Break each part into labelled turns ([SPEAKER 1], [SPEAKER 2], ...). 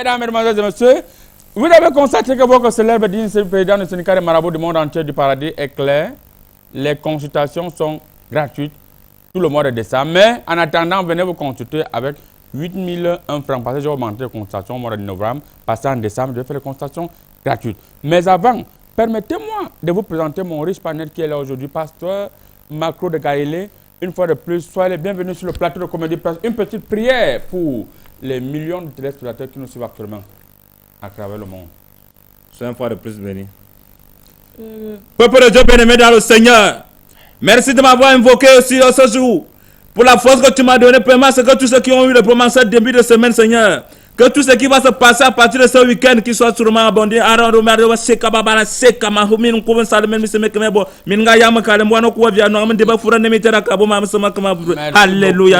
[SPEAKER 1] Mesdames, Mesdemoiselles et Messieurs, vous avez constaté que votre célèbre digne président du syndicat des marabouts du monde entier du paradis est clair. Les consultations sont gratuites tout le mois de décembre. Mais en attendant, venez vous consulter avec 8 001 francs. Parce que j'ai augmenté les consultations au mois de novembre. Passé en décembre, je vais faire les consultations gratuites. Mais avant, permettez-moi de vous présenter mon riche panel qui est là aujourd'hui. Pasteur Macro de Galilée. Une fois de plus, soyez les bienvenus sur le plateau de Comédie Plus. Une petite prière pour les millions de téléspectateurs qui nous suivent actuellement à travers le monde.
[SPEAKER 2] Soyez une fois de plus béni. Peuple de Dieu bien-aimé dans le Seigneur, merci de m'avoir invoqué aussi ce jour. Pour la force que tu m'as donnée, premièrement, c'est que tous ceux qui ont eu le promesse début de semaine, Seigneur, que tout ce qui va se passer à partir de ce week-end, qui soit sûrement abondé. Alléluia,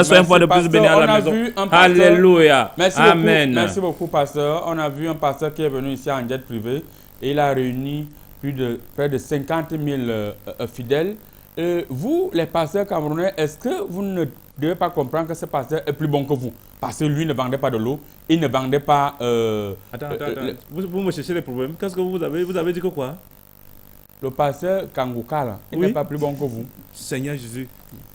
[SPEAKER 2] sois une fois de plus béni à la maison. Alléluia. Amen.
[SPEAKER 1] Merci beaucoup, pasteur. On a vu un pasteur qui est venu ici en jet privé et il a réuni près de 50 000 fidèles. Vous, les pasteurs camerounais, est-ce que vous ne devez pas comprendre que ce pasteur est plus bon que vous? Parce que lui ne vendait pas de l'eau, il ne vendait pas...
[SPEAKER 2] Attends. Vous me cherchez les problèmes. Qu'est-ce que vous avez dit que quoi?
[SPEAKER 1] Le pasteur Kangouka, là, il n'est pas plus bon que vous.
[SPEAKER 2] Seigneur Jésus,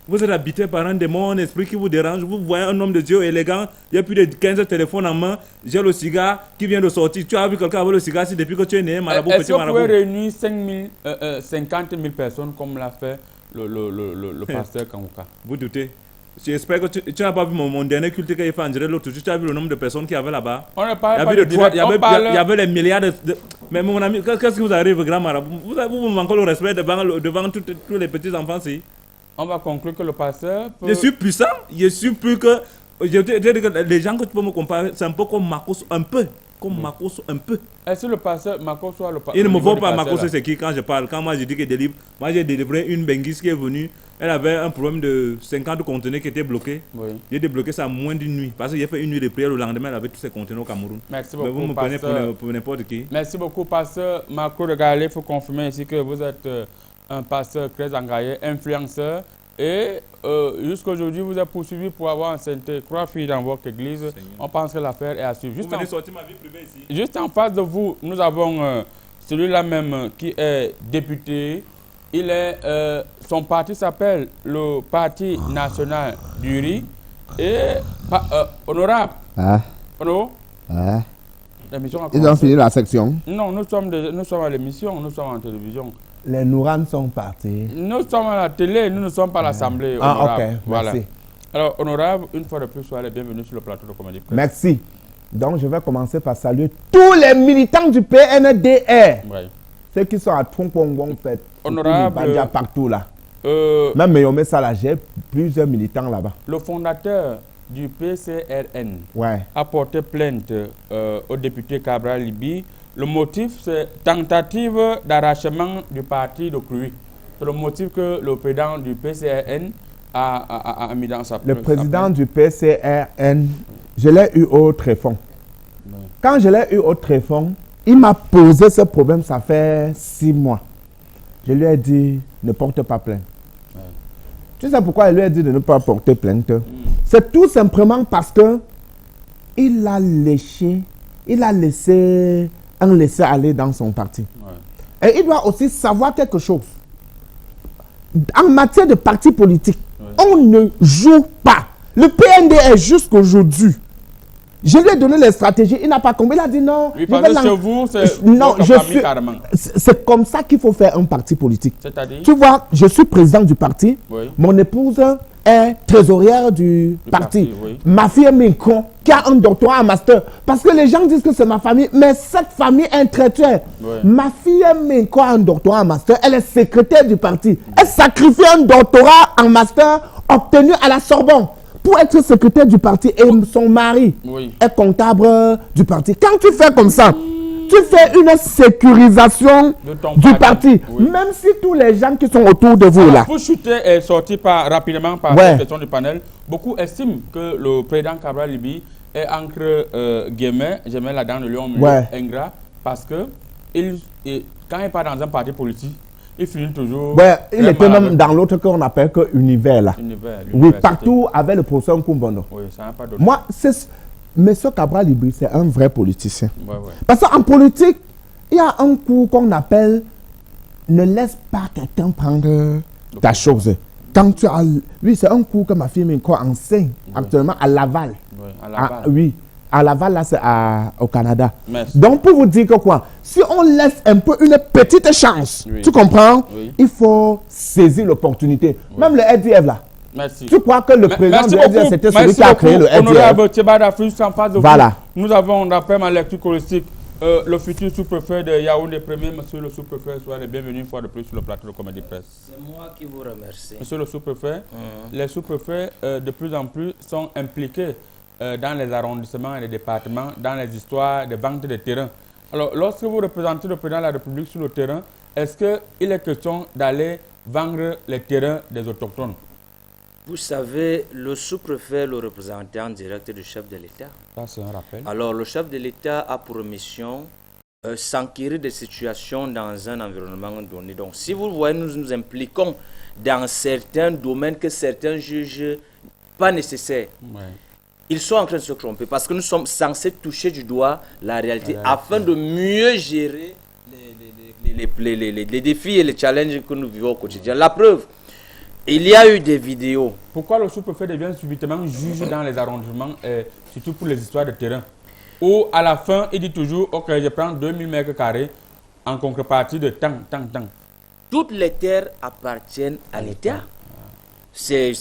[SPEAKER 2] vous êtes habité par un démon, un esprit qui vous dérange. Vous voyez un homme de Dieu élégant, il y a plus de 15 téléphones en main. J'ai le cigare qui vient de sortir. Tu as vu quelqu'un avec le cigare si depuis que tu es né, marabout,
[SPEAKER 1] est-ce
[SPEAKER 2] petit
[SPEAKER 1] que vous
[SPEAKER 2] marabout?
[SPEAKER 1] pouvez réunir 50 000 personnes comme l'a fait le pasteur Kangouka?
[SPEAKER 2] Vous doutez? J'espère que tu n'as pas vu mon dernier culte qu'il a fait en direct l'autre jour. Tu as vu le nombre de personnes qu'il y avait là-bas?
[SPEAKER 1] On ne parle pas de direct,
[SPEAKER 2] il y avait les milliards de... Mais mon ami, qu'est-ce qui vous arrive, grand marabout? Vous manquez le respect devant tous les petits enfants ici.
[SPEAKER 1] On va conclure que le pasteur peut...
[SPEAKER 2] Je suis puissant, je suis plus que... Les gens que tu peux me comparer, c'est un peu comme Marcos, un peu. Comme Marcos, un peu.
[SPEAKER 1] Est-ce que le pasteur Marcos soit le pasteur?
[SPEAKER 2] Il ne me faut pas Marcos, c'est qui quand je parle. Quand moi je dis que délivre, moi j'ai délivré une benguise qui est venue. Elle avait un problème de 50 conteneurs qui étaient bloqués. Oui. J'ai débloqué ça en moins d'une nuit. Parce que j'ai fait une nuit de prière, le lendemain, elle avait tous ces conteneurs au Cameroun.
[SPEAKER 1] Merci beaucoup,
[SPEAKER 2] vous me prenez pour n'importe qui.
[SPEAKER 1] Merci beaucoup, pasteur Marco de Galilée. Il faut confirmer ici que vous êtes un pasteur très engagé, influenceur. Et jusqu'à aujourd'hui, vous êtes poursuivi pour avoir enceinté 3 filles dans votre église. Seigneur. On pense que l'affaire est à suivre.
[SPEAKER 2] Vous venez sortir ma vie privée ici.
[SPEAKER 1] Juste en face de vous, nous avons celui-là même qui est député. Il est, son parti s'appelle le Parti National du Riz. Et honorable. Honorable.
[SPEAKER 3] Ils ont fini la section.
[SPEAKER 1] Non, nous sommes à l'émission, nous sommes en télévision.
[SPEAKER 3] Les Nourans sont partis.
[SPEAKER 1] Nous sommes à la télé, nous ne sommes pas à l'Assemblée.
[SPEAKER 3] Ah, ok,
[SPEAKER 1] voilà.
[SPEAKER 3] merci.
[SPEAKER 1] Alors, honorable, une fois de plus, soyez les bienvenus sur le plateau de Comédie Plus.
[SPEAKER 3] Merci. Donc, je vais commencer par saluer tous les militants du PNDR.
[SPEAKER 1] Oui.
[SPEAKER 3] Ceux qui sont à Tronpongong, fait.
[SPEAKER 1] Honorable.
[SPEAKER 3] Partout là. Même Meyomé Salah, j'ai plusieurs militants là-bas.
[SPEAKER 1] Le fondateur du PCRN a porté plainte au député Cabral Libi. Le motif, c'est tentative d'arrachement du parti de Cruy. C'est le motif que le président du PCRN a mis dans sa plainte.
[SPEAKER 3] Le président du PCRN, je l'ai eu au Tréfond. Oui. Quand je l'ai eu au Tréfond, il m'a posé ce problème, ça fait 6 mois. Je lui ai dit, ne porte pas plainte. Oui. Tu sais pourquoi il lui a dit de ne pas porter plainte? C'est tout simplement parce que il a laissé un laisser-aller dans son parti. Ouais. Et il doit aussi savoir quelque chose. En matière de parti politique, on ne joue pas. Le PNDR jusqu'aujourd'hui, je lui ai donné les stratégies, il n'a pas compris. Il a dit non.
[SPEAKER 1] Oui, parce que vous, c'est
[SPEAKER 3] non, c'est comme ça qu'il faut faire un parti politique.
[SPEAKER 1] C'est-à-dire?
[SPEAKER 3] Tu vois, je suis président du parti. Oui. Mon épouse est trésorière du parti. Oui. Ma fille est Minko, qui a un doctorat en master. Parce que les gens disent que c'est ma famille, mais cette famille est un traiteur. Oui. Ma fille est Minko, a un doctorat en master. Elle est secrétaire du parti. Elle sacrifie un doctorat en master obtenu à la Sorbonne pour être secrétaire du parti. Et son mari est comptable du parti. Quand tu fais comme ça, tu fais une sécurisation du parti. Oui. Même si tous les gens qui sont autour de vous là.
[SPEAKER 1] Pour chuter est sorti rapidement par la question du panel. Beaucoup estiment que le président Cabral Libi est entre guillemets, je mets la dent de lion, ingrat, parce que quand il part dans un parti politique, il finit toujours...
[SPEAKER 3] il était même dans l'autre qu'on appelle que Univers là. Oui, partout avec le professeur Nkumbono.
[SPEAKER 1] Oui, ça n'a pas d'autre.
[SPEAKER 3] Moi, M. Cabral Libri, c'est un vrai politicien.
[SPEAKER 1] Ouais.
[SPEAKER 3] Parce qu'en politique, il y a un coup qu'on appelle ne laisse pas quelqu'un prendre ta chose. Quand tu as... Oui, c'est un coup que ma fille enseigne actuellement à Laval.
[SPEAKER 1] Oui, à Laval.
[SPEAKER 3] Oui, à Laval, là, c'est au Canada.
[SPEAKER 1] Merci.
[SPEAKER 3] Donc, pour vous dire que quoi, si on laisse un peu une petite chance, tu comprends, il faut saisir l'opportunité. Même le RDF, là.
[SPEAKER 1] Merci.
[SPEAKER 3] Tu crois que le président du RDF, c'était celui qui a créé le RDF? Voilà.
[SPEAKER 1] Nous avons, d'après ma lecture holistique, le futur sous-préfet de Yaoundé premier, monsieur le sous-préfet, soyez le bienvenu une fois de plus sur le plateau de Comédie Presse.
[SPEAKER 4] C'est moi qui vous remercie.
[SPEAKER 1] Monsieur le sous-préfet, les sous-préfets de plus en plus sont impliqués dans les arrondissements et les départements, dans les histoires de vente de terrain. Alors, lorsque vous représentez le président de la République sur le terrain, est-ce qu'il est question d'aller vendre les terrains des autochtones?
[SPEAKER 4] Vous savez, le sous-préfet est le représentant direct du chef de l'État.
[SPEAKER 1] Ça, c'est un rappel.
[SPEAKER 4] Alors, le chef de l'État a pour mission s'enquérir des situations dans un environnement donné. Donc, si vous voyez, nous nous impliquons dans certains domaines que certains jugent pas nécessaires.
[SPEAKER 1] Ouais.
[SPEAKER 4] Ils sont en train de se tromper parce que nous sommes censés toucher du doigt la réalité afin de mieux gérer les défis et les challenges que nous vivons au quotidien. La preuve, il y a eu des vidéos.
[SPEAKER 1] Pourquoi le sous-préfet devient subitement juge dans les arrondissements, surtout pour les histoires de terrain? Ou à la fin, il dit toujours, ok, je prends 2000 mètres carrés en contrepartie de tant.
[SPEAKER 4] Toutes les terres appartiennent à l'État. C'est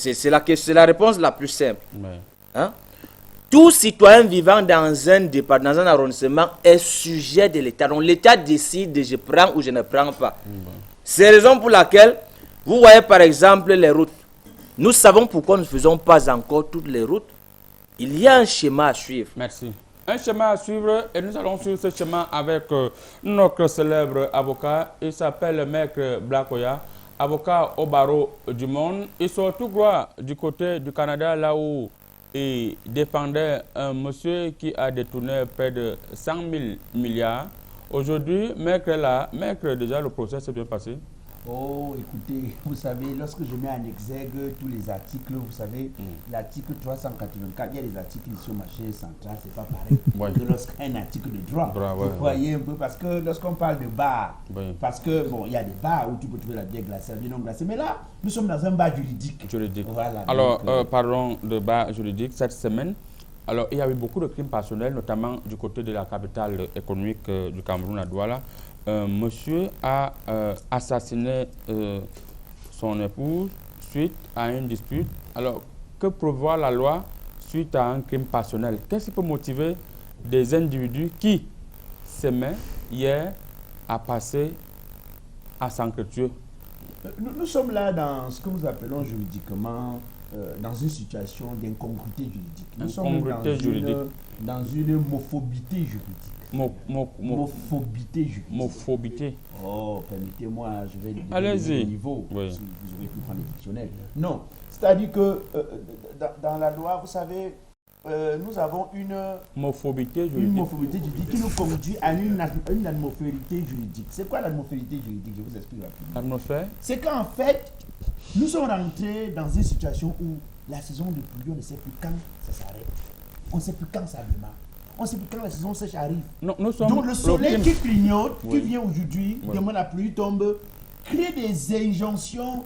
[SPEAKER 4] la réponse la plus simple.
[SPEAKER 1] Ouais.
[SPEAKER 4] Hein? Tout citoyen vivant dans un département, dans un arrondissement est sujet de l'État. Donc l'État décide je prends ou je ne prends pas. C'est la raison pour laquelle, vous voyez par exemple les routes. Nous savons pourquoi nous ne faisons pas encore toutes les routes. Il y a un schéma à suivre.
[SPEAKER 1] Merci. Un schéma à suivre et nous allons suivre ce schéma avec notre célèbre avocat. Il s'appelle Maître Blakoya, avocat au barreau du monde. Il sort tout droit du côté du Canada, là où il défendait un monsieur qui a détourné près de 100 000 milliards. Aujourd'hui, Maître est là. Maître, déjà, le procès s'est bien passé.
[SPEAKER 5] Oh, écoutez, vous savez, lorsque je mets en exergue tous les articles, vous savez, l'article 384, il y a des articles ici au marché central, c'est pas pareil que lorsqu'un article de droit. Vous voyez un peu, parce que lorsqu'on parle de bar, parce que, bon, il y a des bars où tu peux trouver la bière glacée, la bière non glacée, mais là, nous sommes dans un bar juridique. Voilà,
[SPEAKER 1] alors, parlons de bar juridique. Cette semaine, alors, il y a eu beaucoup de crimes passionnels, notamment du côté de la capitale économique du Cameroun, à Douala. Monsieur a assassiné son épouse suite à une dispute. Alors, que prévoit la loi suite à un crime passionnel? Qu'est-ce qui peut motiver des individus qui s'aimaient hier à passer à s'entretuer?
[SPEAKER 5] Nous sommes là dans ce que nous appelons juridiquement dans une situation d'incongruité juridique. Nous sommes dans une mophobité juridique. Mophobité juridique.
[SPEAKER 1] Mophobité.
[SPEAKER 5] Oh, permettez-moi, je vais
[SPEAKER 1] allez-y.
[SPEAKER 5] Niveau, si vous aurez pu prendre le dictionnaire. Non, c'est-à-dire que dans la loi, vous savez, nous avons une mophobité juridique qui nous conduit à une atmosphérité juridique. C'est quoi l'atmosphérité juridique? Je vous explique rapidement.
[SPEAKER 1] L'atmosphère?
[SPEAKER 5] C'est qu'en fait, nous sommes rentrés dans une situation où la saison de pluie, on ne sait plus quand ça s'arrête. On ne sait plus quand ça démarre. On ne sait plus quand la saison sèche arrive.
[SPEAKER 1] Non,
[SPEAKER 5] donc le soleil qui clignote, qui vient aujourd'hui, demain la pluie tombe, crée des injonctions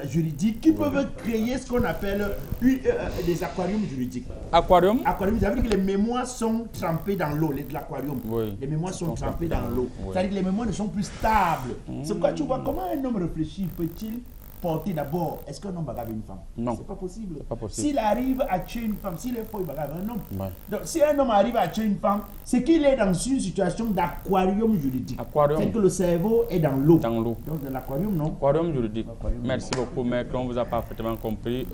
[SPEAKER 5] juridiques qui peuvent créer ce qu'on appelle des aquariums juridiques.
[SPEAKER 1] Aquarium?
[SPEAKER 5] Aquarium, ça veut dire que les mémoires sont trempées dans l'eau, l'aquarium. Les mémoires sont trempées dans l'eau. C'est-à-dire que les mémoires ne sont plus stables. C'est pourquoi tu vois comment un homme réfléchit peut-il porter d'abord, est-ce qu'un homme va garder une femme?
[SPEAKER 1] Non.
[SPEAKER 5] C'est pas possible.
[SPEAKER 1] Pas possible.
[SPEAKER 5] S'il arrive à tuer une femme, s'il est faux, il va garder un homme. Donc, si un homme arrive à tuer une femme, c'est qu'il est dans une situation d'aquarium juridique. C'est que le cerveau est dans l'eau.
[SPEAKER 1] Dans l'eau.
[SPEAKER 5] Donc, dans l'aquarium, non?
[SPEAKER 1] Aquarium juridique. Merci beaucoup, maître. On vous a parfaitement compris.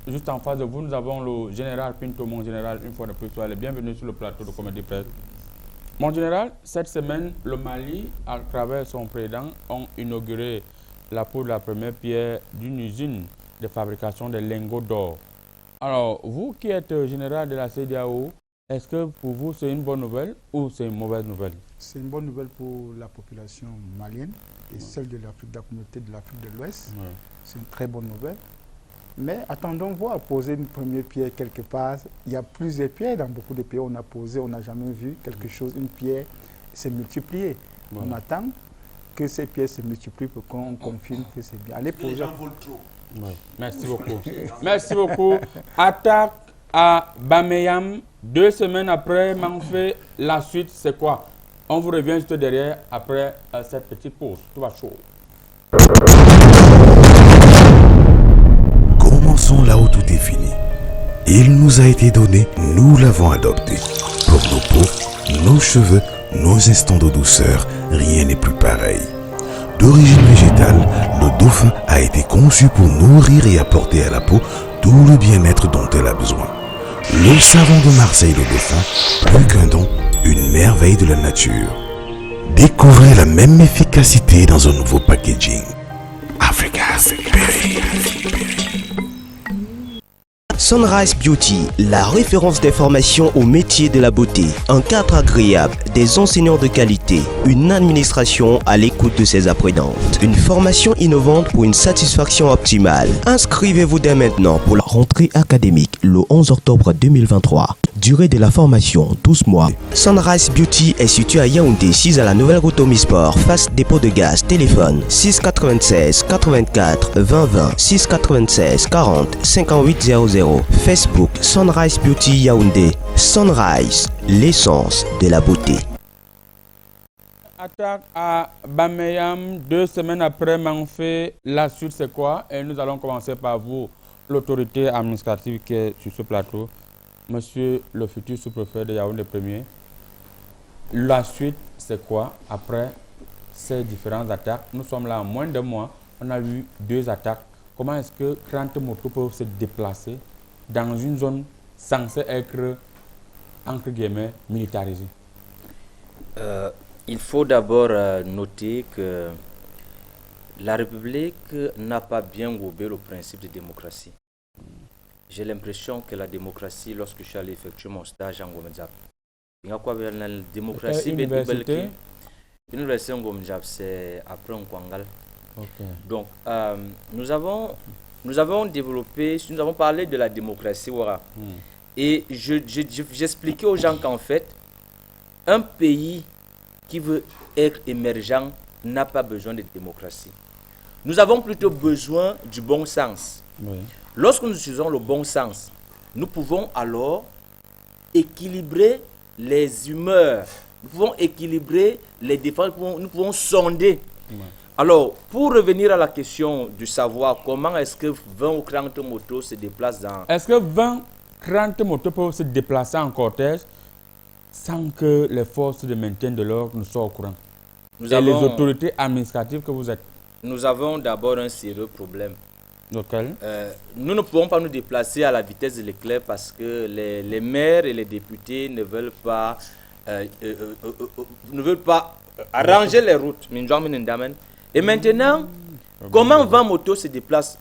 [SPEAKER 1] Juste en face de vous, nous avons le général Pinto, mon général, une fois de plus. Soyez bienvenue sur le plateau de Comédie Presse. Mon général, cette semaine, le Mali, à travers son président, ont inauguré la pose de la première pierre d'une usine de fabrication de lingots d'or. Alors, vous qui êtes général de la CEDEAO, est-ce que pour vous c'est une bonne nouvelle ou c'est une mauvaise nouvelle?
[SPEAKER 6] C'est une bonne nouvelle pour la population malienne et celle de la communauté de l'Afrique de l'Ouest. C'est une très bonne nouvelle. Mais attendons voir, poser une première pierre quelque part. Il y a plusieurs pierres dans beaucoup de pays. On a posé, on n'a jamais vu quelque chose, une pierre s'est multipliée. On attend que ces pierres se multiplient pour qu'on confirme que c'est bien. Allez poser. Les gens volent trop.
[SPEAKER 1] Merci beaucoup. Merci beaucoup. Attaque à Bameyam, 2 semaines après Manfé, la suite c'est quoi? On vous revient juste derrière après cette petite pause. Tout va chaud.
[SPEAKER 7] Commençons là où tout est fini. Il nous a été donné, nous l'avons adopté. Pour nos peaux, nos cheveux, nos instants de douceur, rien n'est plus pareil. D'origine végétale, le dauphin a été conçu pour nourrir et apporter à la peau tout le bien-être dont elle a besoin. Le savon de Marseille, le dauphin, plus qu'un don, une merveille de la nature. Découvrez la même efficacité dans un nouveau packaging. Africa's Berry.
[SPEAKER 8] Sunrise Beauty, la référence des formations au métier de la beauté. Un cadre agréable, des enseignants de qualité, une administration à l'écoute de ses apprenantes. Une formation innovante pour une satisfaction optimale. Inscrivez-vous dès maintenant pour la rentrée académique le 11 octobre 2023. Durée de la formation, 12 mois. Sunrise Beauty est situé à Yaoundé, 6 à la nouvelle route Omisport, face dépôt de gaz. Téléphone 696 84 20 20 696 40 58 00. Facebook Sunrise Beauty Yaoundé. Sunrise, l'essence de la beauté.
[SPEAKER 1] Attaque à Bameyam, 2 semaines après Manfé, la suite c'est quoi? Et nous allons commencer par vous, l'autorité administrative qui est sur ce plateau. Monsieur le futur sous-préfet de Yaoundé 1er, la suite c'est quoi après ces différentes attaques? Nous sommes là en moins de mois, on a eu 2 attaques. Comment est-ce que 30 motos peuvent se déplacer dans une zone censée être, entre guillemets, militarisée?
[SPEAKER 4] Il faut d'abord noter que la République n'a pas bien gobé le principe de démocratie. J'ai l'impression que la démocratie, lorsque je suis allé effectuer mon stage en Gomedzap, il y a quoi la démocratie? L'université en Gomedzap, c'est après en Kwangal.
[SPEAKER 1] Okay.
[SPEAKER 4] Donc, nous avons développé, nous avons parlé de la démocratie. Voilà. Et j'expliquais aux gens qu'en fait, un pays qui veut être émergent n'a pas besoin de démocratie. Nous avons plutôt besoin du bon sens.
[SPEAKER 1] Oui.
[SPEAKER 4] Lorsque nous utilisons le bon sens, nous pouvons alors équilibrer les humeurs, nous pouvons équilibrer les défenses, nous pouvons sonder.
[SPEAKER 1] Oui.
[SPEAKER 4] Alors, pour revenir à la question du savoir, comment est-ce que 20 ou 30 motos se déplacent dans...
[SPEAKER 1] Est-ce que 20, 30 motos peuvent se déplacer en cortège sans que les forces de maintien de l'ordre ne soient au courant? Les autorités administratives que vous êtes?
[SPEAKER 4] Nous avons d'abord un sérieux problème.
[SPEAKER 1] Lequel?
[SPEAKER 4] Nous ne pouvons pas nous déplacer à la vitesse de l'éclair parce que les maires et les députés ne veulent pas arranger les routes. Et maintenant, comment 20 motos se déplacent?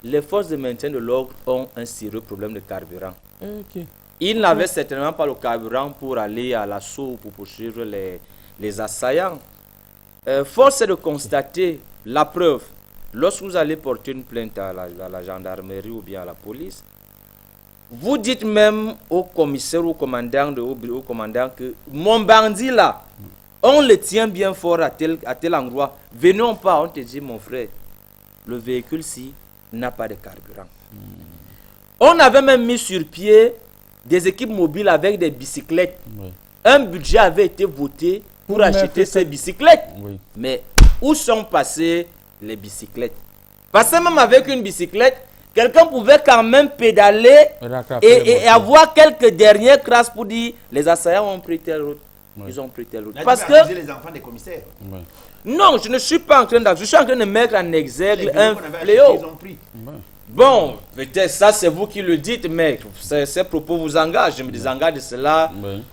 [SPEAKER 4] Les forces de maintien de l'ordre ont un sérieux problème de carburant.
[SPEAKER 1] Okay.
[SPEAKER 4] Ils n'avaient certainement pas le carburant pour aller à l'assaut ou pour poursuivre les assaillants. Force est de constater la preuve. Lorsque vous allez porter une plainte à la gendarmerie ou bien à la police, vous dites même au commissaire ou au commandant que mon bandit là, on le tient bien fort à tel endroit. Venons pas, on te dit mon frère, le véhicule-ci n'a pas de carburant. On avait même mis sur pied des équipes mobiles avec des bicyclettes. Oui. Un budget avait été voté pour acheter ces bicyclettes. Oui. Mais où sont passées les bicyclettes? Parce que même avec une bicyclette, quelqu'un pouvait quand même pédaler et avoir quelques dernières crasses pour dire les assaillants ont pris telle route. Oui. Ils ont pris telle route. Parce que
[SPEAKER 5] les enfants des commissaires. Oui.
[SPEAKER 4] Non, je ne suis pas en train d'accuser. Je suis en train de mettre en exergue un fléau. Bon, peut-être ça c'est vous qui le dites, mais ces propos vous engagent. Je me désengage de cela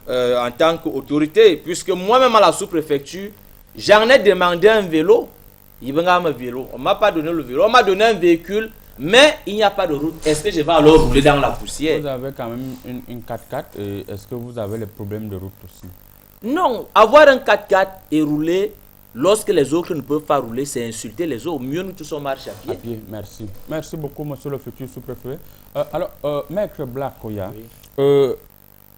[SPEAKER 4] en tant qu'autorité, puisque moi-même à la sous-préfecture, j'en ai demandé un vélo. Il veut un vélo. On ne m'a pas donné le vélo, on m'a donné un véhicule, mais il n'y a pas de route. Est-ce que je vais alors rouler dans la poussière?
[SPEAKER 1] Vous avez quand même une 4x4 et est-ce que vous avez les problèmes de route aussi?
[SPEAKER 4] Non, avoir un 4x4 et rouler, Lorsque les autres ne peuvent pas rouler, c'est insulter les autres. Mieux nous tous on marche à pied.
[SPEAKER 1] Merci. Merci beaucoup, monsieur le futur sous-préfet. Maître Blakoya,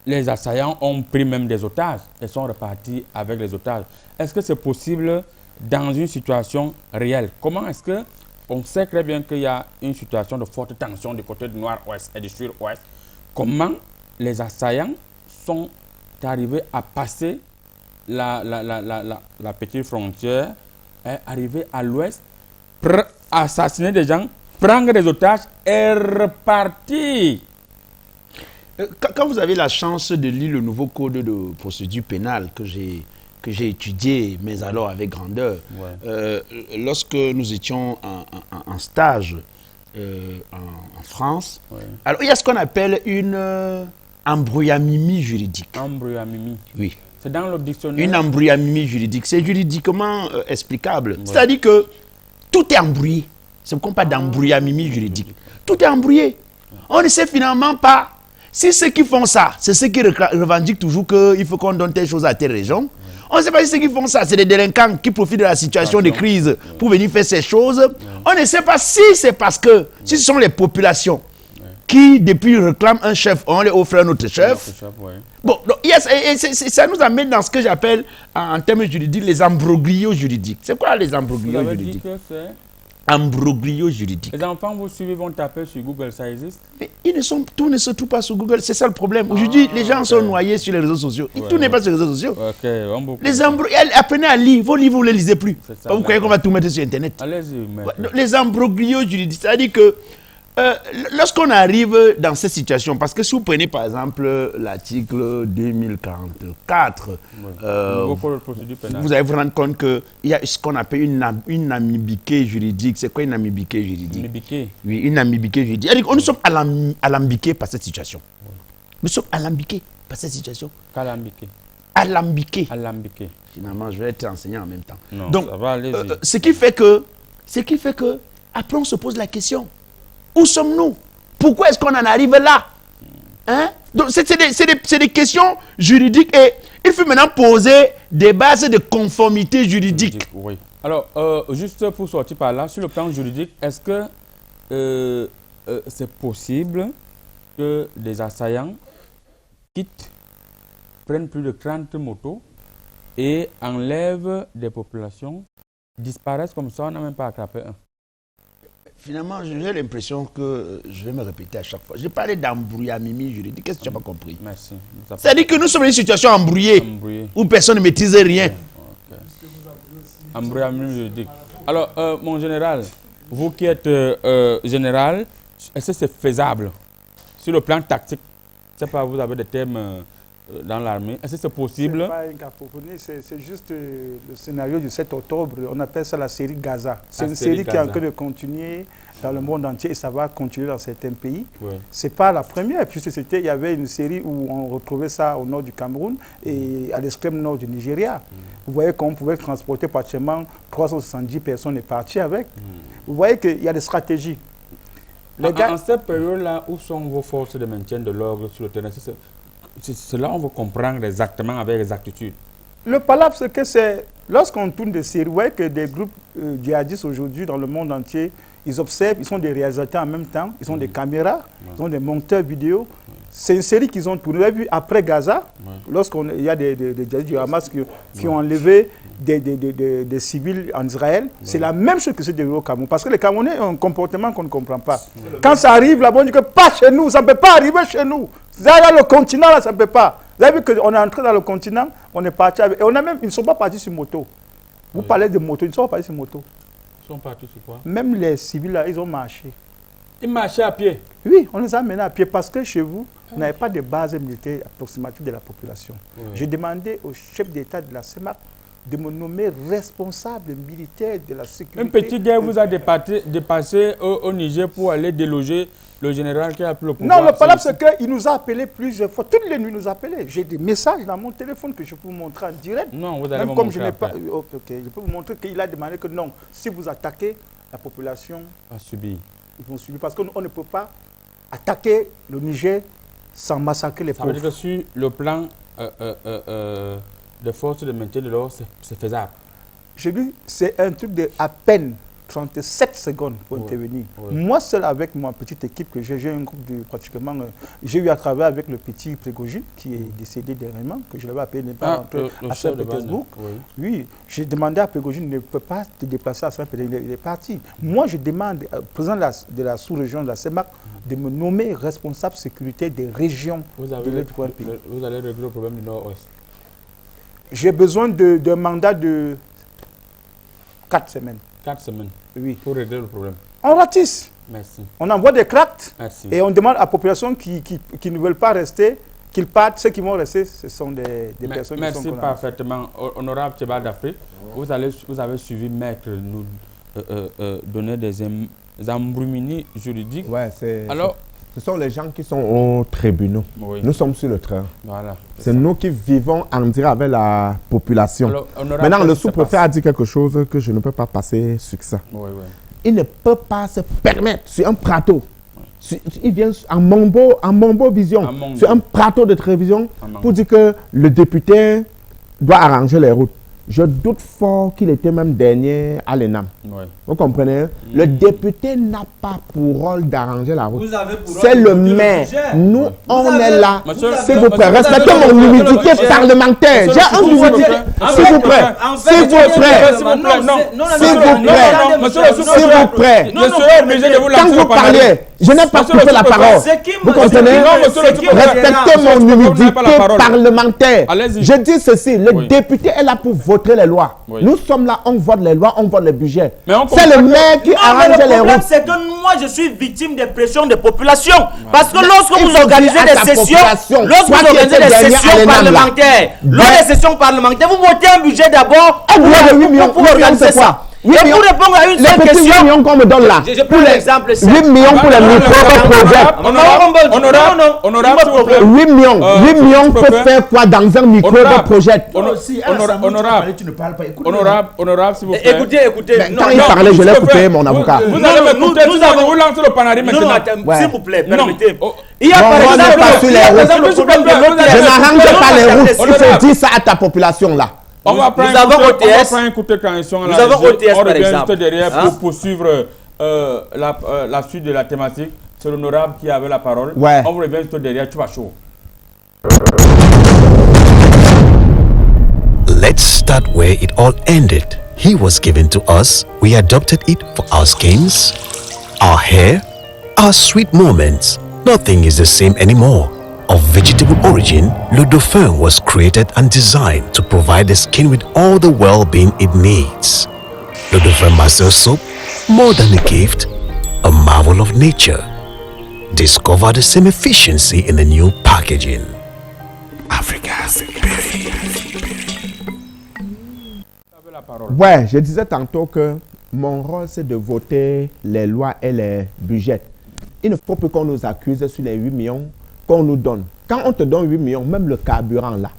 [SPEAKER 1] les assaillants ont pris même des otages et sont repartis avec les otages. Est-ce que c'est possible dans une situation réelle? Comment est-ce que on sait très bien qu'il y a une situation de forte tension du côté du nord-ouest et du sud-ouest? Comment les assaillants sont arrivés à passer la petite frontière et arriver à l'ouest, assassiner des gens, prendre des otages et repartir?
[SPEAKER 5] Quand vous avez la chance de lire le nouveau code de procédure pénale que j'ai étudié, mais alors avec grandeur, lorsque nous étions en stage en France, alors il y a ce qu'on appelle une embrouillamimie juridique.
[SPEAKER 1] Embrouillamimie.
[SPEAKER 5] Oui.
[SPEAKER 1] C'est dans le dictionnaire.
[SPEAKER 5] Une embrouillamimie juridique. C'est juridiquement explicable. C'est-à-dire que tout est embrouillé. C'est pourquoi pas d'embrouillamimie juridique. Tout est embrouillé. On ne sait finalement pas si ceux qui font ça, c'est ceux qui revendiquent toujours qu'il faut qu'on donne telle chose à telle région. On ne sait pas si ceux qui font ça, c'est des délinquants qui profitent de la situation de crise pour venir faire ces choses. On ne sait pas si c'est parce que, si ce sont les populations qui, depuis, réclament un chef, on les offre un autre chef. Bon, donc, ça nous amène dans ce que j'appelle, en termes juridiques, les embroglios juridiques. C'est quoi les embroglios juridiques? Embroglio juridique.
[SPEAKER 1] Les enfants, vous suivez, vont taper sur Google, ça existe? Mais
[SPEAKER 5] tout ne se trouve pas sur Google, c'est ça le problème. Aujourd'hui, les gens sont noyés sur les réseaux sociaux. Tout n'est pas sur les réseaux sociaux. Les apprenez à lire, vos livres, vous ne les lisez plus. Vous croyez qu'on va tout mettre sur Internet?
[SPEAKER 1] Allez-y.
[SPEAKER 5] Les embroglios juridiques, c'est-à-dire que lorsqu'on arrive dans cette situation, parce que si vous prenez par exemple l'article 2044, vous allez vous rendre compte qu'il y a ce qu'on appelle une ambiquée juridique. C'est quoi une ambiquée juridique? Oui, une ambiquée juridique. Nous sommes alambiqués par cette situation. Nous sommes alambiqués par cette situation.
[SPEAKER 1] Alambiqués.
[SPEAKER 5] Alambiqués. Finalement, je vais être enseignant en même temps.
[SPEAKER 1] Non,
[SPEAKER 5] donc,
[SPEAKER 1] ça va,
[SPEAKER 5] ce qui fait que, après on se pose la question. Où sommes-nous? Pourquoi est-ce qu'on en arrive là? Hein? Donc, c'est des questions juridiques et il faut maintenant poser des bases de conformité juridique.
[SPEAKER 1] Oui. Alors, juste pour sortir par là, sur le plan juridique, est-ce que c'est possible que des assaillants prennent plus de 30 motos et enlèvent des populations, disparaissent comme ça, on n'a même pas attrapé un?
[SPEAKER 5] Finalement, j'ai l'impression que je vais me répéter à chaque fois. J'ai parlé d'embrouillamimie juridique. Qu'est-ce que tu n'as pas compris?
[SPEAKER 1] Merci.
[SPEAKER 5] C'est-à-dire que nous sommes dans une situation embrouillée, où personne ne maîtrise rien.
[SPEAKER 1] Embrouillamie juridique. Alors, mon général, vous qui êtes général, est-ce que c'est faisable sur le plan tactique? Je ne sais pas, vous avez des thèmes dans l'armée. Est-ce que c'est possible?
[SPEAKER 6] Ce n'est pas une cacophonie, c'est juste le scénario du 7 octobre. On appelle ça la série Gaza. C'est une série qui est en train de continuer dans le monde entier et ça va continuer dans certains pays. Ce n'est pas la première, puisque il y avait une série où on retrouvait ça au nord du Cameroun et à l'extrême nord du Nigeria. Vous voyez qu'on pouvait transporter pratiquement 370 personnes et partir avec. Vous voyez qu'il y a des stratégies.
[SPEAKER 1] En cette période-là, où sont vos forces de maintien de l'ordre sur le terrain? C'est là on veut comprendre exactement avec exactitude.
[SPEAKER 6] Le palabre, c'est que c'est lorsqu'on tourne des séries, vous voyez que des groupes djihadistes aujourd'hui dans le monde entier, ils observent, ils sont des réalisateurs en même temps, ils ont des caméras, ils ont des monteurs vidéo. C'est une série qu'ils ont tournée. Vous avez vu après Gaza, lorsqu'il y a des djihadistes du Hamas qui ont enlevé des civils en Israël, c'est la même chose que c'est déroulé au Cameroun. Parce que les Camerounais ont un comportement qu'on ne comprend pas. Quand ça arrive là-bas, on dit que pas chez nous, ça ne peut pas arriver chez nous. Là, le continent, là, ça ne peut pas. Vous avez vu qu'on est entré dans le continent, on est parti avec... Et on a même, ils ne sont pas partis sur moto. Vous parlez de moto, ils ne sont pas partis sur moto.
[SPEAKER 1] Ils sont partis sur quoi?
[SPEAKER 6] Même les civils, là, ils ont marché.
[SPEAKER 1] Ils marchaient à pied?
[SPEAKER 6] Oui, on les a menés à pied parce que chez vous, vous n'avez pas de base militaire approximative de la population. J'ai demandé au chef d'État de la CEMAC de me nommer responsable militaire de la sécurité.
[SPEAKER 1] Un petit gars vous a dépassé au Niger pour aller déloger le général qui a pris le pouvoir.
[SPEAKER 6] Non, le problème c'est qu'il nous a appelés plusieurs fois. Toutes les nuits, il nous a appelés. J'ai des messages dans mon téléphone que je peux vous montrer en direct.
[SPEAKER 1] Non, vous allez
[SPEAKER 6] même comme je n'ai pas... je peux vous montrer qu'il a demandé que non, si vous attaquez, la population
[SPEAKER 1] va subir.
[SPEAKER 6] Ils vont subir parce qu'on ne peut pas attaquer le Niger sans massacrer les pauvres.
[SPEAKER 1] Ça veut dire que sur le plan des forces de maintien de l'ordre, c'est faisable.
[SPEAKER 6] Je dis, c'est un truc de à peine 37 secondes pour intervenir. Moi seul avec ma petite équipe que j'ai un groupe de pratiquement, j'ai eu à travailler avec le petit Prégogine qui est décédé dernièrement, que je l'avais appelé n'est pas rentré à Saint-Pétersbourg. Oui, j'ai demandé à Prégogine ne peut pas te déplacer à Saint-Pétersbourg, il est parti. Moi je demande au président de la sous-région de la CEMAC de me nommer responsable sécurité des régions de l'autre pays.
[SPEAKER 1] Vous allez régler le problème du Nord-Ouest.
[SPEAKER 6] J'ai besoin d'un mandat de 4 semaines.
[SPEAKER 1] 4 semaines.
[SPEAKER 6] Oui.
[SPEAKER 1] Pour régler le problème.
[SPEAKER 6] On ratisse.
[SPEAKER 1] Merci.
[SPEAKER 6] On envoie des cracts.
[SPEAKER 1] Merci.
[SPEAKER 6] Et on demande à la population qui ne veulent pas rester, qu'ils partent. Ceux qui vont rester, ce sont des personnes qui sont...
[SPEAKER 1] Merci parfaitement. Honorable Tchébal d'Afrique, vous avez suivi Maître nous donner des embruminis juridiques.
[SPEAKER 3] Ouais,
[SPEAKER 1] alors,
[SPEAKER 3] ce sont les gens qui sont aux tribunaux.
[SPEAKER 1] Oui.
[SPEAKER 3] Nous sommes sur le train.
[SPEAKER 1] Voilà.
[SPEAKER 3] C'est nous qui vivons en direct avec la population.
[SPEAKER 1] Alors,
[SPEAKER 3] maintenant, le sous-préfet a dit quelque chose que je ne peux pas passer sur ça.
[SPEAKER 1] Oui, oui.
[SPEAKER 3] Il ne peut pas se permettre sur un plateau. Il vient en Mombo Vision, sur un plateau de télévision pour dire que le député doit arranger les routes. Je doute fort qu'il était même dernier à l'ENAM. Oui. Vous comprenez? Le député n'a pas pour rôle d'arranger la route. C'est le maire. Nous, on est là. S'il vous plaît, respectez mon humilité parlementaire. J'ai un humilité. S'il vous plaît. S'il vous plaît. S'il vous plaît.
[SPEAKER 1] Je serai obligé de vous lancer.
[SPEAKER 3] Quand vous parlez, je n'ai pas coupé la parole. Vous comprenez? Respectez mon humilité parlementaire. Je dis ceci, le député est là pour voter les lois. Nous sommes là, on vote les lois, on vote le budget. C'est le maire qui arrange les routes.
[SPEAKER 4] Le problème, c'est que moi, je suis victime des pressions des populations. Parce que lorsque vous organisez des sessions, parlementaires, lors des sessions parlementaires, vous votez un budget d'abord pour organiser ça. Et pour répondre à une seule question,
[SPEAKER 3] 8 millions qu'on me donne là,
[SPEAKER 4] je prends l'exemple
[SPEAKER 3] 8 millions pour les micro-projets.
[SPEAKER 1] Honorable,
[SPEAKER 3] 8 millions peut faire quoi dans un micro-projet?
[SPEAKER 1] Honorable, s'il vous plaît.
[SPEAKER 4] Écoutez.
[SPEAKER 3] Quand il parlait, je l'ai coupé, mon avocat.
[SPEAKER 1] Vous allez m'écouter, vous lancez le panaris maintenant.
[SPEAKER 4] Non, s'il vous plaît, permettez.
[SPEAKER 3] Il y a par exemple, je n'arrange pas les routes. Il faut dire ça à ta population là.
[SPEAKER 1] Nous avons OTS. Nous avons OTS par exemple. Derrière pour poursuivre la suite de la thématique. C'est l'honorable qui avait la parole.
[SPEAKER 3] Ouais.
[SPEAKER 1] On vous revient juste derrière, tu vas chaud.
[SPEAKER 7] Let's start where it all ended. He was given to us. We adopted it for our skins, our hair, our sweet moments. Nothing is the same anymore. Of vegetable origin, Le Dauphin was created and designed to provide the skin with all the well-being it needs. Le Dauphin Master Soap, more than a gift, a marvel of nature. Discover the same efficiency in the new packaging. Africa's beauty.
[SPEAKER 3] Ouais, je disais tantôt que mon rôle c'est de voter les lois et les budgets. Il ne faut plus qu'on nous accuse sur les 8 millions qu'on nous donne. Quand on te donne 8 millions, même le carburant là.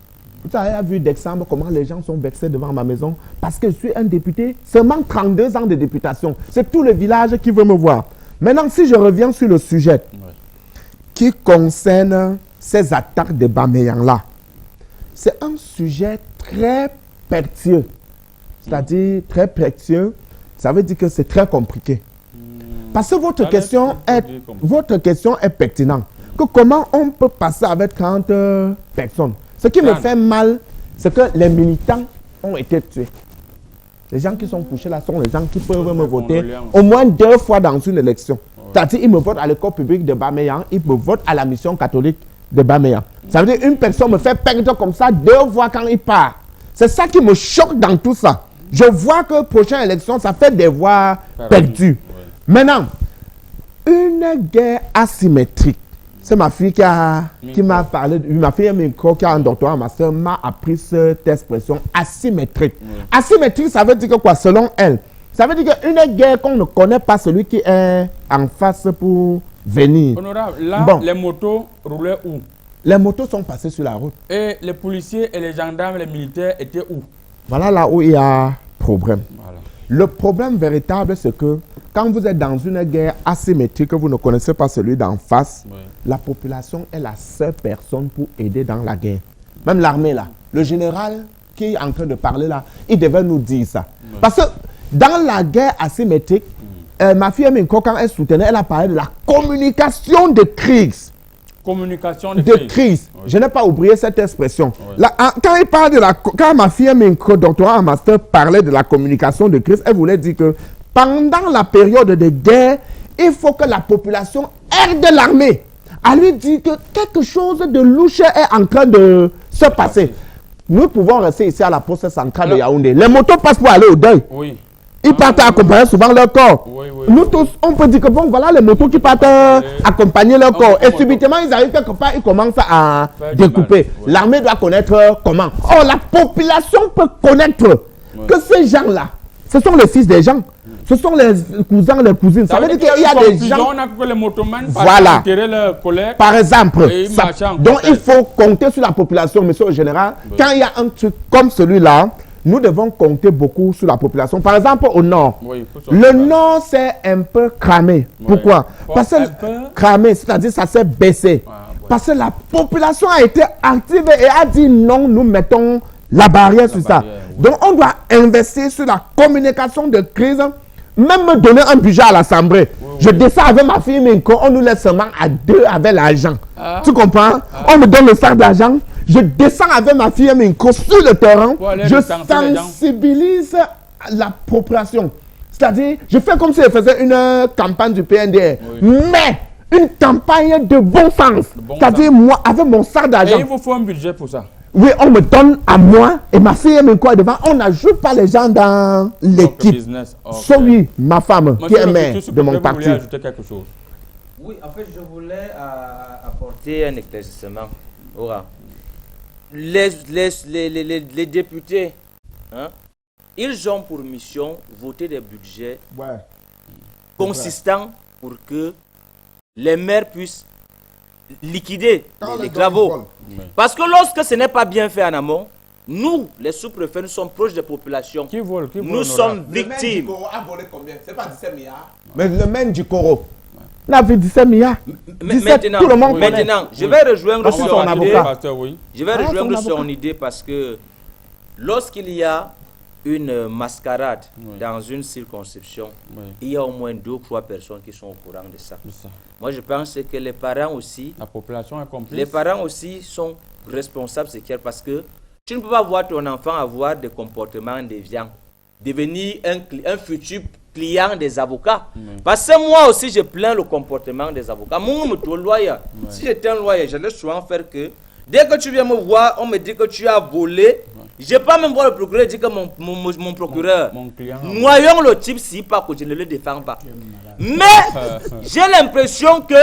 [SPEAKER 3] Vous avez vu d'exemple comment les gens sont vexés devant ma maison parce que je suis un député, seulement 32 ans de députation. C'est tout le village qui veut me voir. Maintenant, si je reviens sur le sujet qui concerne ces attaques de Bameyang là, c'est un sujet très pertinent. C'est-à-dire très précieux. Ça veut dire que c'est très compliqué. Parce que votre question est pertinente. Que comment on peut passer avec 30 personnes. Ce qui me fait mal, c'est que les militants ont été tués. Les gens qui sont couchés là sont les gens qui peuvent me voter au moins 2 fois dans une élection. C'est-à-dire ils me votent à l'école publique de Bameyang, ils me votent à la mission catholique de Bameyang. Ça veut dire une personne me fait perdre comme ça 2 fois quand il part. C'est ça qui me choque dans tout ça. Je vois que prochaine élection, ça fait des voix perdues. Maintenant, une guerre asymétrique. C'est ma fille qui m'a parlé, ma fille qui a un doctorat en master, m'a appris cette expression asymétrique. Asymétrique, ça veut dire que quoi, selon elle? Ça veut dire qu'une guerre qu'on ne connaît pas celui qui est en face pour venir.
[SPEAKER 1] Honorable, là, les motos roulaient où?
[SPEAKER 3] Les motos sont passées sur la route.
[SPEAKER 1] Et les policiers et les gendarmes, les militaires étaient où?
[SPEAKER 3] Voilà là où il y a problème. Voilà. Le problème véritable, c'est que quand vous êtes dans une guerre asymétrique, que vous ne connaissez pas celui d'en face, la population est la seule personne pour aider dans la guerre. Même l'armée là, le général qui est en train de parler là, il devait nous dire ça. Parce que dans la guerre asymétrique, ma fille Minko, quand elle soutenait, elle a parlé de la communication de crise.
[SPEAKER 1] Communication de
[SPEAKER 3] crise.
[SPEAKER 1] Oui.
[SPEAKER 3] Je n'ai pas oublié cette expression.
[SPEAKER 1] Oui.
[SPEAKER 3] Là, quand il parle de quand ma fille Minko, doctorat en master, parlait de la communication de crise, elle voulait dire que pendant la période de guerre, il faut que la population aide l'armée. Elle lui dit que quelque chose de louche est en train de se passer. Nous pouvons rester ici à la poste centrale de Yaoundé. Les motos passent pour aller au deuil.
[SPEAKER 1] Oui.
[SPEAKER 3] Ils partent accompagner souvent leur corps.
[SPEAKER 1] Oui, oui,
[SPEAKER 3] nous tous, on peut dire que bon, voilà les motos qui partent accompagner leur corps. Et subitement, ils arrivent quelque part, ils commencent à découper. Oui. L'armée doit connaître comment. Or, la population peut connaître que ces gens-là, ce sont les fils des gens. Ce sont les cousins, les cousines. Ça veut dire qu'il y a des gens...
[SPEAKER 1] On a que les motomans
[SPEAKER 3] voilà.
[SPEAKER 1] Leur collègue,
[SPEAKER 3] par exemple. Donc, il faut compter sur la population, monsieur le général. Oui. Quand il y a un truc comme celui-là, nous devons compter beaucoup sur la population. Par exemple, au nord. Oui, le nord, c'est un peu cramé. Oui. Pourquoi? Parce que cramé, c'est-à-dire ça s'est baissé. Ah, oui. Parce que la population a été active et a dit non, nous mettons la barrière sur ça. Oui. Donc, on doit investir sur la communication de crise. Même me donner un budget à l'Assemblée. Oui, je descends avec ma fille Minko, on nous laisse seulement à 2 avec l'argent. Ah. Tu comprends? On me donne le sac d'argent. Je descends avec ma fille Minko sur le terrain. Je sensibilise la population. C'est-à-dire, je fais comme si je faisais une campagne du PNDR. Oui. Mais une campagne de bon sens. C'est-à-dire, moi, avec mon sac d'argent.
[SPEAKER 1] Et il vous faut un budget pour ça?
[SPEAKER 3] Oui, on me donne à moi et ma fille est quoi devant. On n'ajoute pas les gens dans l'équipe. Sauf lui, ma femme, qui est mère de mon parti.
[SPEAKER 1] Vous voulez ajouter quelque chose?
[SPEAKER 4] Oui, en fait, je voulais apporter un éclaircissement. Les députés, hein, ils ont pour mission voter des budgets consistants pour que les maires puissent liquider les travaux. Parce que lorsque ce n'est pas bien fait en amont, nous, les sous-préfets, nous sommes proches des populations. Nous sommes victimes.
[SPEAKER 3] Le maire du Coro a volé combien? C'est pas 17 milliards. Mais le maire du Coro, il a vu 17 milliards. 17, tout le monde
[SPEAKER 4] maintenant, je vais rejoindre son idée. Je vais rejoindre son idée parce que lorsqu'il y a une mascarade dans une circonscription, il y a au moins 2 ou 3 personnes qui sont au courant de ça. Moi, je pense que les parents aussi,
[SPEAKER 1] la population est complice.
[SPEAKER 4] Les parents aussi sont responsables, c'est clair, parce que tu ne peux pas voir ton enfant avoir des comportements déviants, devenir un futur client des avocats. Parce que moi aussi, je plains le comportement des avocats. Moi, si j'étais un loyer, j'allais souvent faire que dès que tu viens me voir, on me dit que tu as volé. Je ne vais pas même voir le procureur et dire que mon procureur, noyons le type si pas que je ne le défends pas. Mais j'ai l'impression que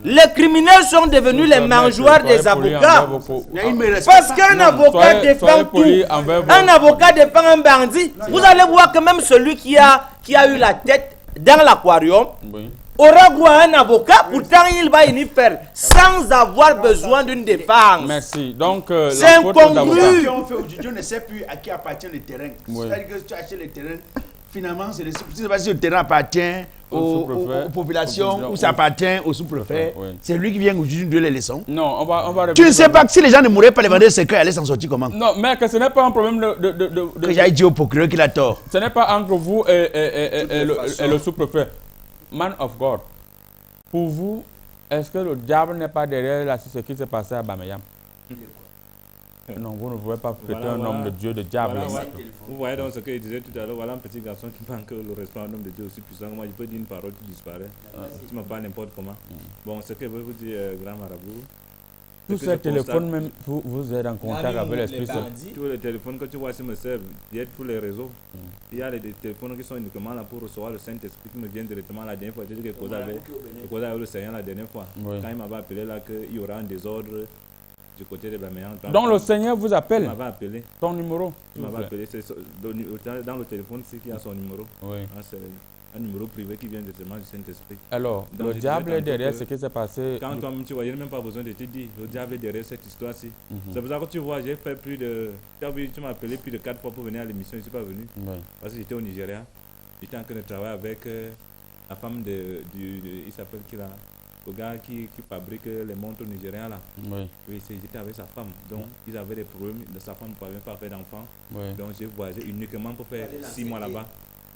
[SPEAKER 4] les criminels sont devenus les mangeoires des avocats. Parce qu'un avocat défend tout. Un avocat défend un bandit. Vous allez voir que même celui qui a eu la tête dans l'aquarium aura droit à un avocat, pourtant il va y faire sans avoir besoin d'une défense.
[SPEAKER 1] Merci. Donc,
[SPEAKER 4] c'est incongru.
[SPEAKER 5] On ne sait plus à qui appartient le terrain. C'est-à-dire que tu achètes le terrain, finalement, c'est pas si le terrain appartient aux populations ou ça appartient au sous-préfet. C'est lui qui vient aujourd'hui nous donner les leçons.
[SPEAKER 1] Non, on va
[SPEAKER 5] tu ne sais pas que si les gens ne mouraient pas, les vendeurs secrets allaient s'en sortir comment?
[SPEAKER 1] Non, mais que ce n'est pas un problème
[SPEAKER 5] que j'aille dire au procureur qu'il a tort.
[SPEAKER 1] Ce n'est pas entre vous et le sous-préfet. Man of God, pour vous, est-ce que le diable n'est pas derrière ce qui s'est passé à Bameyam? Non, vous ne pouvez pas prêter un homme de Dieu, de diable.
[SPEAKER 2] Vous voyez donc ce que je disais tout à l'heure, voilà un petit garçon qui manque le respect d'un homme de Dieu aussi puissant. Moi, je peux dire une parole qui disparaît. Tu me parles n'importe comment. Bon, ce que je veux vous dire, grand marabout.
[SPEAKER 1] Tous ces téléphones, même, vous êtes en contact avec l'Esprit Saint.
[SPEAKER 2] Tous les téléphones que tu vois ici me servent d'aide pour les réseaux. Il y a des téléphones qui sont uniquement là pour recevoir le Saint-Esprit qui me vient directement la dernière fois. J'ai dit que cause avec le Seigneur la dernière fois. Quand il m'avait appelé là qu'il y aura un désordre du côté de Bameyang.
[SPEAKER 1] Donc le Seigneur vous appelle?
[SPEAKER 2] Il m'avait appelé.
[SPEAKER 1] Ton numéro?
[SPEAKER 2] Il m'avait appelé. Dans le téléphone, c'est qu'il y a son numéro.
[SPEAKER 1] Oui.
[SPEAKER 2] C'est un numéro privé qui vient directement du Saint-Esprit.
[SPEAKER 1] Alors, le diable est derrière ce qui s'est passé.
[SPEAKER 2] Quand toi-même tu vois, il n'y a même pas besoin de te dire, le diable est derrière cette histoire-ci. C'est pour ça que tu vois, j'ai fait plus de... Tu m'as appelé plus de 4 fois pour venir à l'émission, je ne suis pas venu. Parce que j'étais au Nigeria. J'étais en train de travailler avec la femme il s'appelle qui là? le gars qui fabrique les montres nigériens là.
[SPEAKER 1] Oui.
[SPEAKER 2] Oui, j'étais avec sa femme. Donc, ils avaient des problèmes. Sa femme ne pouvait pas faire d'enfant.
[SPEAKER 1] Oui.
[SPEAKER 2] Donc, j'ai voyagé uniquement pour faire 6 mois là-bas.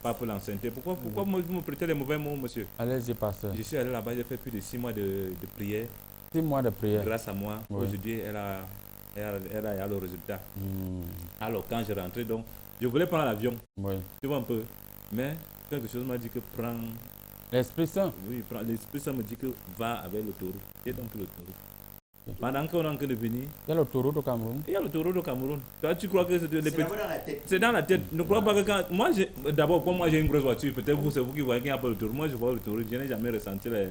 [SPEAKER 2] Pas pour l'enceinte. Pourquoi vous me prêtez les mauvais mots, monsieur?
[SPEAKER 1] Allez-y, pasteur.
[SPEAKER 2] Je suis allé là-bas, j'ai fait plus de 6 mois de prière.
[SPEAKER 1] 6 mois de prière.
[SPEAKER 2] Grâce à moi,
[SPEAKER 1] Oui.
[SPEAKER 2] aujourd'hui, elle a le résultat. Alors, quand je rentrais, donc, je voulais prendre l'avion.
[SPEAKER 1] Oui.
[SPEAKER 2] Tu vois un peu. Mais quelque chose m'a dit que prends.
[SPEAKER 1] L'Esprit Saint.
[SPEAKER 2] Oui, l'Esprit Saint me dit que va avec le taureau. Et donc le taureau. Pendant qu'on est en train de venir.
[SPEAKER 1] Il y a le taureau au Cameroun.
[SPEAKER 2] Il y a le taureau au Cameroun. Toi, tu crois que c'est les petits.
[SPEAKER 5] dans la tête.
[SPEAKER 2] C'est dans la tête. Ne crois pas que quand. Moi, d'abord, comme moi j'ai une grosse voiture, peut-être vous, c'est vous qui voyez qu'il n'y a pas le taureau. Moi, je vois le taureau. Je n'ai jamais ressenti les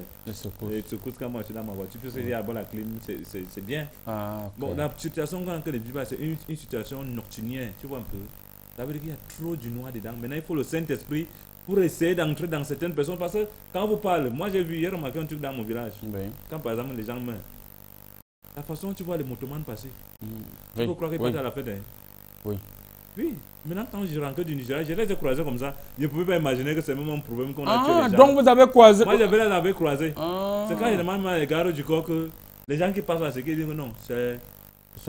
[SPEAKER 2] secousses quand moi je suis dans ma voiture. Puis il y a bon la clim, c'est bien.
[SPEAKER 1] Ah, okay.
[SPEAKER 2] Bon, la situation qu'on est en train de vivre, c'est une situation nocturnière. Tu vois un peu. Ça veut dire qu'il y a trop du noir dedans. Maintenant, il faut le Saint-Esprit pour essayer d'entrer dans certaines personnes. Parce que quand vous parlez, moi j'ai vu hier remarqué un truc dans mon village.
[SPEAKER 1] Oui.
[SPEAKER 2] Quand par exemple les gens meurent, la façon dont tu vois les motomans passer,
[SPEAKER 1] Oui.
[SPEAKER 2] tu crois qu'ils passent à la fête. Hein?
[SPEAKER 1] Oui.
[SPEAKER 2] Oui. Maintenant, quand je rentre du Nigeria, je les ai croisés comme ça. Je ne pouvais pas imaginer que c'est même un problème qu'on a tué les gens.
[SPEAKER 1] Donc vous avez croisé.
[SPEAKER 2] Moi, je les avais croisés. C'est quand je demande à les gars du corps que les gens qui passent là, c'est qu'ils disent que non, c'est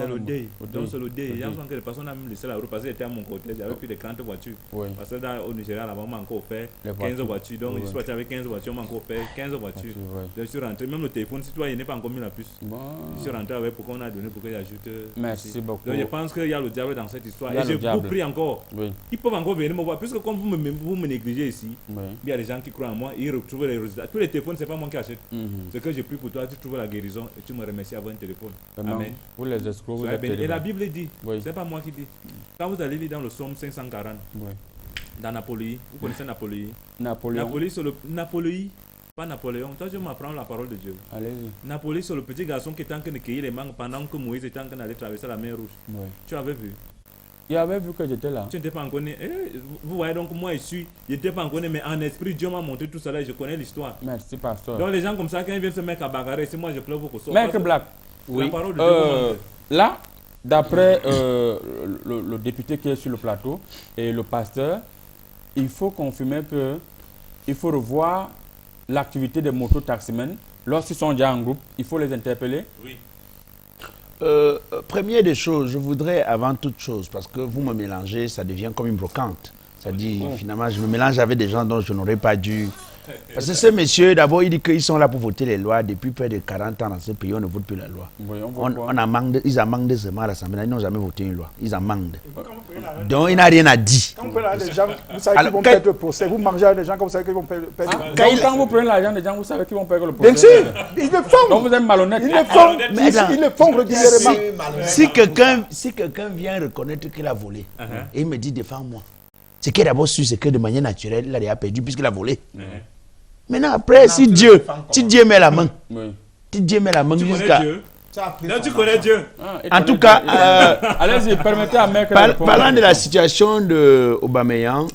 [SPEAKER 2] le deuil. Donc c'est le deuil. Il y a que les personnes ont même laissé la route parce que j'étais à mon côté, j'avais plus de 40 voitures.
[SPEAKER 1] Oui.
[SPEAKER 2] Parce que au Nigeria, là-bas, on m'a encore fait 15 voitures. Donc je suis parti avec 15 voitures, on m'a encore fait 15 voitures. Donc je suis rentré, même le téléphone, si toi, il n'est pas encore mis la puce.
[SPEAKER 1] Bon.
[SPEAKER 2] Je suis rentré avec pourquoi on a donné pour que j'ajoute.
[SPEAKER 1] Merci beaucoup.
[SPEAKER 2] Donc je pense qu'il y a le diable dans cette histoire.
[SPEAKER 1] Il y a
[SPEAKER 2] Et je
[SPEAKER 1] le diable.
[SPEAKER 2] vous prie encore.
[SPEAKER 1] Oui.
[SPEAKER 2] Ils peuvent encore venir me voir. Puisque comme vous me négligez ici,
[SPEAKER 1] Oui.
[SPEAKER 2] il y a des gens qui croient en moi, ils retrouvent les résultats. Tous les téléphones, ce n'est pas moi qui achète. Ce que j'ai pris pour toi, tu trouves la guérison et tu me remercies avant un téléphone.
[SPEAKER 1] Vraiment,
[SPEAKER 2] Amen.
[SPEAKER 1] vous les escrocs, vous
[SPEAKER 2] Soyez
[SPEAKER 1] êtes
[SPEAKER 2] bénis. Et
[SPEAKER 1] terribles.
[SPEAKER 2] la Bible dit,
[SPEAKER 1] Oui.
[SPEAKER 2] c'est pas moi qui dis. Quand vous allez lire dans le psaume 540,
[SPEAKER 1] Oui.
[SPEAKER 2] dans Napoléon, vous connaissez Napoléon.
[SPEAKER 1] Napoléon.
[SPEAKER 2] Napoléon, pas Napoléon. Toi, je m'apprends la parole de Dieu.
[SPEAKER 1] Allez-y.
[SPEAKER 2] Napoléon, c'est le petit garçon qui était en train de cueillir les mangues pendant que Moïse était en train d'aller traverser la mer Rouge.
[SPEAKER 1] Oui.
[SPEAKER 2] Tu avais vu?
[SPEAKER 1] Il avait vu que j'étais là.
[SPEAKER 2] Tu n'étais pas encore né. Vous voyez donc, moi, je n'étais pas encore né, mais en esprit, Dieu m'a montré tout cela et je connais l'histoire.
[SPEAKER 1] Merci, pasteur.
[SPEAKER 2] Donc, les gens comme ça, quand ils viennent se mettre à bagarrer, c'est moi, je pleure beaucoup.
[SPEAKER 1] Maître Black.
[SPEAKER 2] Oui. La parole de Dieu
[SPEAKER 1] là, d'après le député qui est sur le plateau et le pasteur, il faut confirmer que il faut revoir l'activité des mototaximens. Lorsqu'ils sont déjà en groupe, il faut les interpeller.
[SPEAKER 2] Oui.
[SPEAKER 5] Première des choses, je voudrais avant toute chose, parce que vous me mélangez, ça devient comme une brocante. C'est-à-dire, finalement, je me mélange avec des gens dont je n'aurais pas dû. Parce que ces messieurs, d'abord, ils disent qu'ils sont là pour voter les lois. Depuis près de 40 ans dans ce pays, on ne vote plus la loi.
[SPEAKER 1] Oui,
[SPEAKER 5] ils en manquent de seulement à l'Assemblée. Ils n'ont jamais voté une loi. Ils en manquent. Donc, il n'a rien à dire.
[SPEAKER 6] Quand vous prenez des gens, vous savez qu'ils vont perdre le procès. Vous mangez avec des gens, comme vous savez qu'ils vont perdre le procès.
[SPEAKER 1] Quand vous prenez l'argent des gens, vous savez qu'ils vont perdre le procès.
[SPEAKER 6] Bien sûr, ils le font.
[SPEAKER 1] Donc vous êtes malhonnête.
[SPEAKER 6] Ils le font régulièrement.
[SPEAKER 5] Si quelqu'un vient reconnaître qu'il a volé, et il me dit défends-moi, ce qui est d'abord sûr, c'est que de manière naturelle, il a déjà perdu puisqu'il a volé. Maintenant, après, si Dieu met la main, si Dieu met la main jusqu'à...
[SPEAKER 2] Là, tu connais Dieu.
[SPEAKER 5] En tout cas,
[SPEAKER 1] allez-y, permettez à Maître
[SPEAKER 5] parlant de la situation de Aubameyang,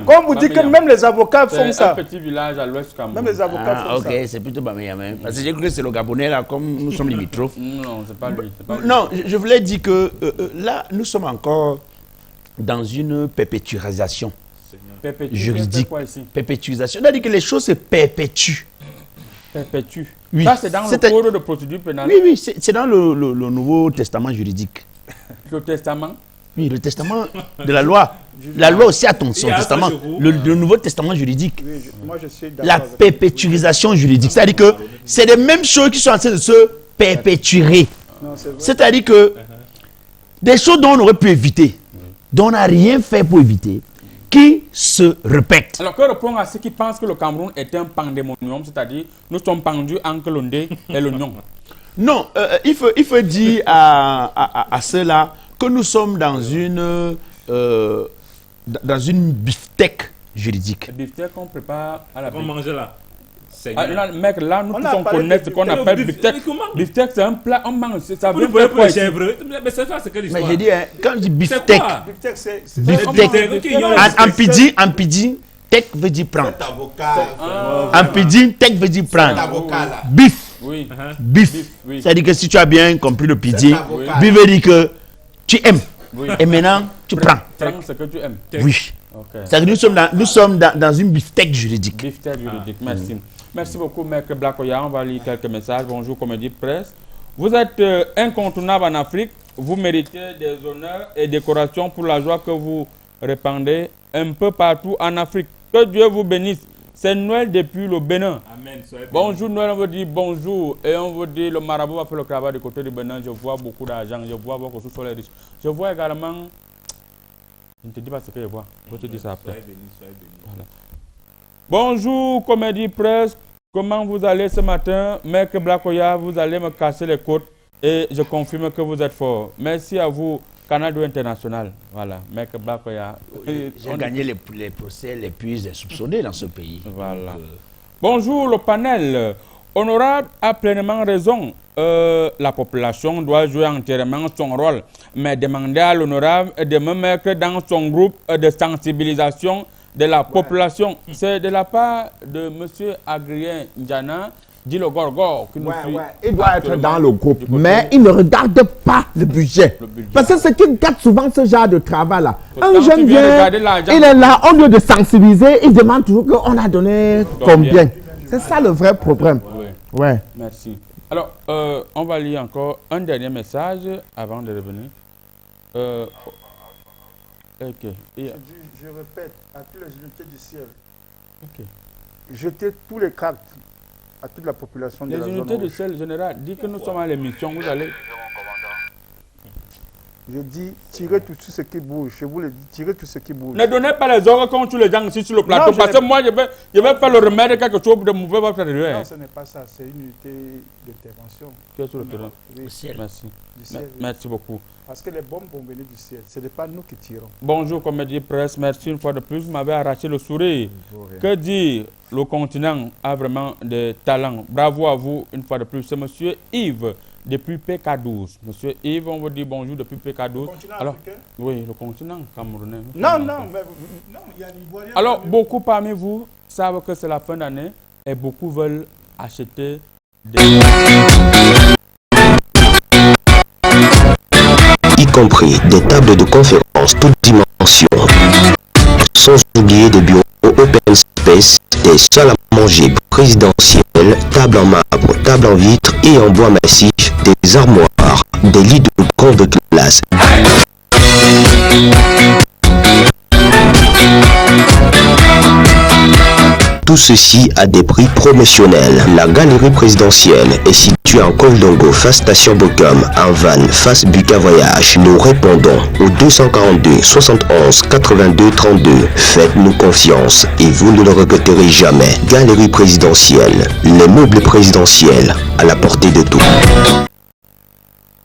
[SPEAKER 6] comme vous dites que même les avocats font ça.
[SPEAKER 1] Un petit village à l'ouest du Cameroun.
[SPEAKER 6] Même les avocats font ça.
[SPEAKER 5] ok, c'est plutôt Aubameyang. Parce que j'ai cru que c'est le Gabonais, là, comme nous sommes limitrophes.
[SPEAKER 1] Non, c'est pas lui.
[SPEAKER 5] Non, je voulais dire que là, nous sommes encore dans une perpétualisation juridique. Perpétualisation. C'est-à-dire que les choses se perpétuent.
[SPEAKER 1] Perpétue.
[SPEAKER 5] Oui.
[SPEAKER 1] Ça, c'est dans le code de procédure pénale.
[SPEAKER 5] Oui, c'est dans le Nouveau Testament juridique.
[SPEAKER 1] Le testament.
[SPEAKER 5] Oui, le testament de la loi. La loi aussi a son testament. Le Nouveau Testament juridique.
[SPEAKER 6] Oui, moi, je suis
[SPEAKER 5] la perpétualisation juridique. C'est-à-dire que c'est les mêmes choses qui sont en train de se perpétuer. C'est-à-dire que des choses dont on aurait pu éviter, dont on n'a rien fait pour éviter, qui se répètent.
[SPEAKER 1] Alors, que répondre à ceux qui pensent que le Cameroun est un pandémonium, c'est-à-dire nous sommes pendus entre l'ondé et le nion?
[SPEAKER 5] Non, il faut dire à ceux-là que nous sommes dans une beefsteak juridique.
[SPEAKER 1] Beefsteak qu'on prépare à la
[SPEAKER 2] On mange là.
[SPEAKER 1] Mec, là, nous tous on connaît ce qu'on appelle beefsteak. Beefsteak, c'est un plat, on mange, ça veut dire
[SPEAKER 2] pour les chèvres. Mais c'est ça, c'est quelle histoire?
[SPEAKER 5] Mais j'ai dit, quand je dis beefsteak, en pidgin, tech veut dire prendre. En pidgin, tech veut dire prendre. Beef.
[SPEAKER 1] Oui.
[SPEAKER 5] Beef. C'est-à-dire que si tu as bien compris le pidgin, beef veut dire que tu aimes. Et maintenant, tu prends.
[SPEAKER 1] Prends ce que tu aimes.
[SPEAKER 5] Oui.
[SPEAKER 1] Okay.
[SPEAKER 5] C'est que nous sommes dans une biftec juridique.
[SPEAKER 1] Biftec juridique, merci. Merci beaucoup, Maître Blakoya. On va lire quelques messages. Bonjour, Comédie Presse. Vous êtes incontournable en Afrique. Vous méritez des honneurs et décorations pour la joie que vous répandez un peu partout en Afrique. Que Dieu vous bénisse. C'est Noël depuis le Bénin.
[SPEAKER 2] Amen.
[SPEAKER 1] Bonjour Noël, on vous dit bonjour. Et on vous dit le marabout va faire le travail du côté du Bénin. Je vois beaucoup d'argent. Je vois vos ressources les riches. Je vois également... Je ne te dis pas ce que je vois. Je vais te dire ça après.
[SPEAKER 2] Soyez bénis, soyez bénis.
[SPEAKER 1] Voilà. Bonjour Comédie Presse. Comment vous allez ce matin? Maître Blakoya, vous allez me casser les côtes. Et je confirme que vous êtes fort. Merci à vous, Canal 2 International. Voilà, Maître Blakoya.
[SPEAKER 5] J'ai gagné les procès les plus soupçonnés dans ce pays.
[SPEAKER 1] Voilà. Bonjour le panel. Honorable a pleinement raison. La population doit jouer entièrement son rôle. Mais demander à l'honorable de me mettre dans son groupe de sensibilisation de la population. C'est de la part de M. Adrien Ndiana, dit le Gorgor. Qui nous suit.
[SPEAKER 3] Il doit être dans le groupe, mais il ne regarde pas le budget. Parce que ce qui gâte souvent ce genre de travail-là. Un jeune vient, il est là, au lieu de sensibiliser, il demande toujours qu'on a donné combien. C'est ça le vrai problème.
[SPEAKER 1] Oui.
[SPEAKER 3] Ouais.
[SPEAKER 1] Merci. Alors, on va lire encore un dernier message avant de revenir. Ok.
[SPEAKER 6] Je répète à toutes les unités du ciel.
[SPEAKER 1] Ok.
[SPEAKER 6] Jetez tous les cartes à toute la population de la zone.
[SPEAKER 1] Les unités du ciel général, dit que nous sommes à l'émission, vous allez...
[SPEAKER 6] Je dis, tirez tout ce qui bouge. Je vous le dis, tirez tout ce qui bouge.
[SPEAKER 1] Ne donnez pas les ordres quand tu les gens ici sur le plateau, parce que moi, je vais faire le remède de quelque chose de mauvais.
[SPEAKER 6] Non, ce n'est pas ça. C'est une unité d'intervention.
[SPEAKER 1] Tu es sur le terrain.
[SPEAKER 6] Oui.
[SPEAKER 1] Merci.
[SPEAKER 6] Du ciel, oui.
[SPEAKER 1] Merci beaucoup.
[SPEAKER 6] Parce que les bombes vont venir du ciel. Ce n'est pas nous qui tirons.
[SPEAKER 1] Bonjour, Comédie Presse. Merci une fois de plus. Vous m'avez arraché le sourire. Que dire? Le continent a vraiment des talents. Bravo à vous une fois de plus. C'est monsieur Yves depuis PK12. Monsieur Yves, on vous dit bonjour depuis PK12. Alors, oui, le continent camerounais.
[SPEAKER 6] Non, il y a l'Ivoirien.
[SPEAKER 1] Alors, beaucoup parmi vous savent que c'est la fin d'année et beaucoup veulent acheter des...
[SPEAKER 8] y compris des tables de conférence toutes dimensions, sans oublier des bureaux open space, des salles à manger présidentielles, tables en marbre, tables en vitre et en bois massif, des armoires, des lits de grande classe. Tout ceci à des prix promotionnels. La galerie présidentielle est située en Koldongo, face Station Bokum, en Van, face Buka Voyage. Nous répondons au 242 71 82 32. Faites-nous confiance et vous ne le regretterez jamais. Galerie présidentielle, les meubles présidentiels à la portée de tous.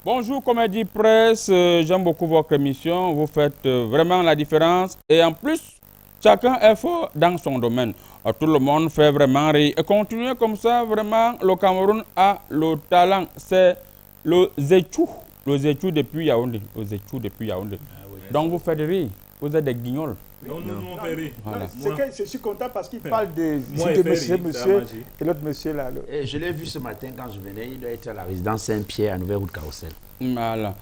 [SPEAKER 1] Bonjour Comédie Presse, j'aime beaucoup votre émission, vous faites vraiment la différence et en plus, chacun est fort dans son domaine. Tout le monde fait vraiment rire. Et continuez comme ça, vraiment, le Cameroun a le talent. C'est le Zéchou. Le Zéchou depuis Yaoundé. Le Zéchou depuis Yaoundé. Ah, oui. Donc vous faites rire. Vous êtes des guignols.
[SPEAKER 2] Non, on fait rire.
[SPEAKER 1] Voilà.
[SPEAKER 6] Je suis content parce qu'il parle de monsieur et l'autre monsieur là.
[SPEAKER 5] Je l'ai vu ce matin quand je venais. Il doit être à la résidence Saint-Pierre à Nouvelle-Route Carrousel.
[SPEAKER 1] Voilà.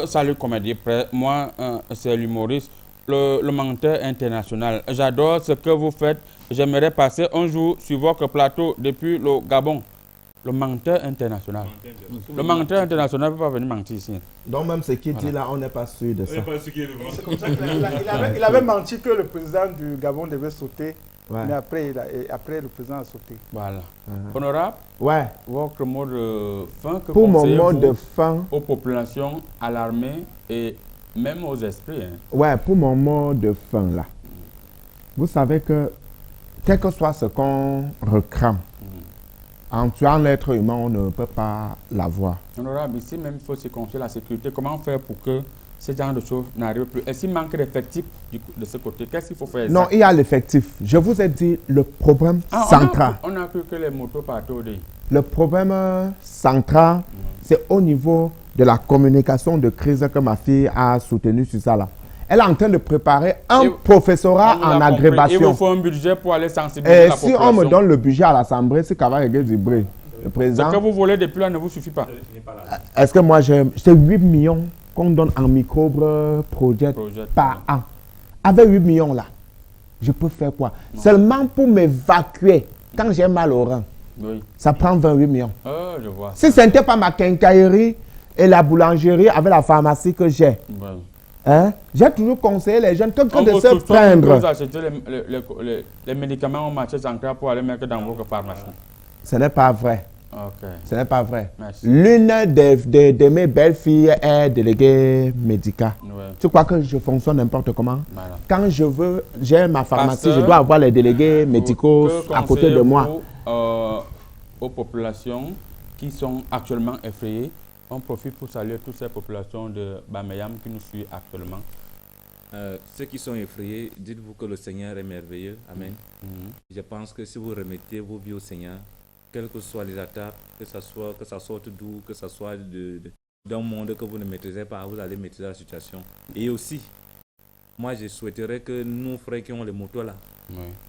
[SPEAKER 1] Salut Comédie Presse. Moi, c'est l'humoriste. Le menteur international. J'adore ce que vous faites. J'aimerais passer un jour sur votre plateau depuis le Gabon. Le menteur international. Le menteur international ne peut pas venir mentir ici.
[SPEAKER 3] Donc même ce qu'il dit là, on n'est pas sûr de ça.
[SPEAKER 6] C'est comme ça il avait menti que le président du Gabon devait sauter. Ouais. Mais après le président a sauté.
[SPEAKER 1] Voilà. Honorable,
[SPEAKER 3] ouais.
[SPEAKER 1] Votre mot de fin que
[SPEAKER 3] pour mon mot de fin
[SPEAKER 1] aux populations, à l'armée et même aux esprits. Hein.
[SPEAKER 3] Ouais, pour mon mot de fin là. Vous savez que quel que soit ce qu'on recrame, en tuant l'être humain, on ne peut pas l'avoir.
[SPEAKER 1] Honorable, ici même, il faut se confier la sécurité. Comment faire pour que ce genre de choses n'arrivent plus? Est-ce qu'il manque d'effectifs de ce côté? Qu'est-ce qu'il faut faire?
[SPEAKER 3] Non, il y a l'effectif. Je vous ai dit le problème central.
[SPEAKER 1] On a cru que les motos partaient au dé.
[SPEAKER 3] Le problème central, c'est au niveau de la communication de crise que ma fille a soutenue sur ça là. Elle est en train de préparer un professorat en agrégation.
[SPEAKER 1] Il vous faut un budget pour aller sensibiliser la population.
[SPEAKER 3] Si on me donne le budget à l'Assemblée, c'est qu'avant le président...
[SPEAKER 1] Ce que vous volez depuis là ne vous suffit pas.
[SPEAKER 3] Est-ce que moi, c'est 8 millions qu'on donne en microbe projet par an. avec 8 millions là, je peux faire quoi? Seulement pour m'évacuer, quand j'ai mal au rein, ça prend 28 millions.
[SPEAKER 1] Je vois.
[SPEAKER 3] Si ce n'était pas ma quincaillerie et la boulangerie avec la pharmacie que j'ai, hein, j'ai toujours conseillé les jeunes que de se prendre.
[SPEAKER 1] Vous achetez les médicaments au marché central pour aller mettre dans votre pharmacie.
[SPEAKER 3] Ce n'est pas vrai.
[SPEAKER 1] Okay.
[SPEAKER 3] Ce n'est pas vrai.
[SPEAKER 1] Merci.
[SPEAKER 3] L'une de mes belles-filles est déléguée médicale. Tu crois que je fonctionne n'importe comment? Voilà. Quand je veux, j'ai ma pharmacie, je dois avoir les délégués médicaux à côté de moi.
[SPEAKER 1] Aux populations qui sont actuellement effrayées, on profite pour saluer toutes ces populations de Bameyam qui nous suivent actuellement.
[SPEAKER 2] Ceux qui sont effrayés, dites-vous que le Seigneur est merveilleux. Amen. Je pense que si vous remettez vos vies au Seigneur, quelles que soient les attaques, que ça sorte d'où, que ça soit d'un monde que vous ne maîtrisez pas, vous allez maîtriser la situation. Et aussi, moi je souhaiterais que nos frères qui ont les motos là,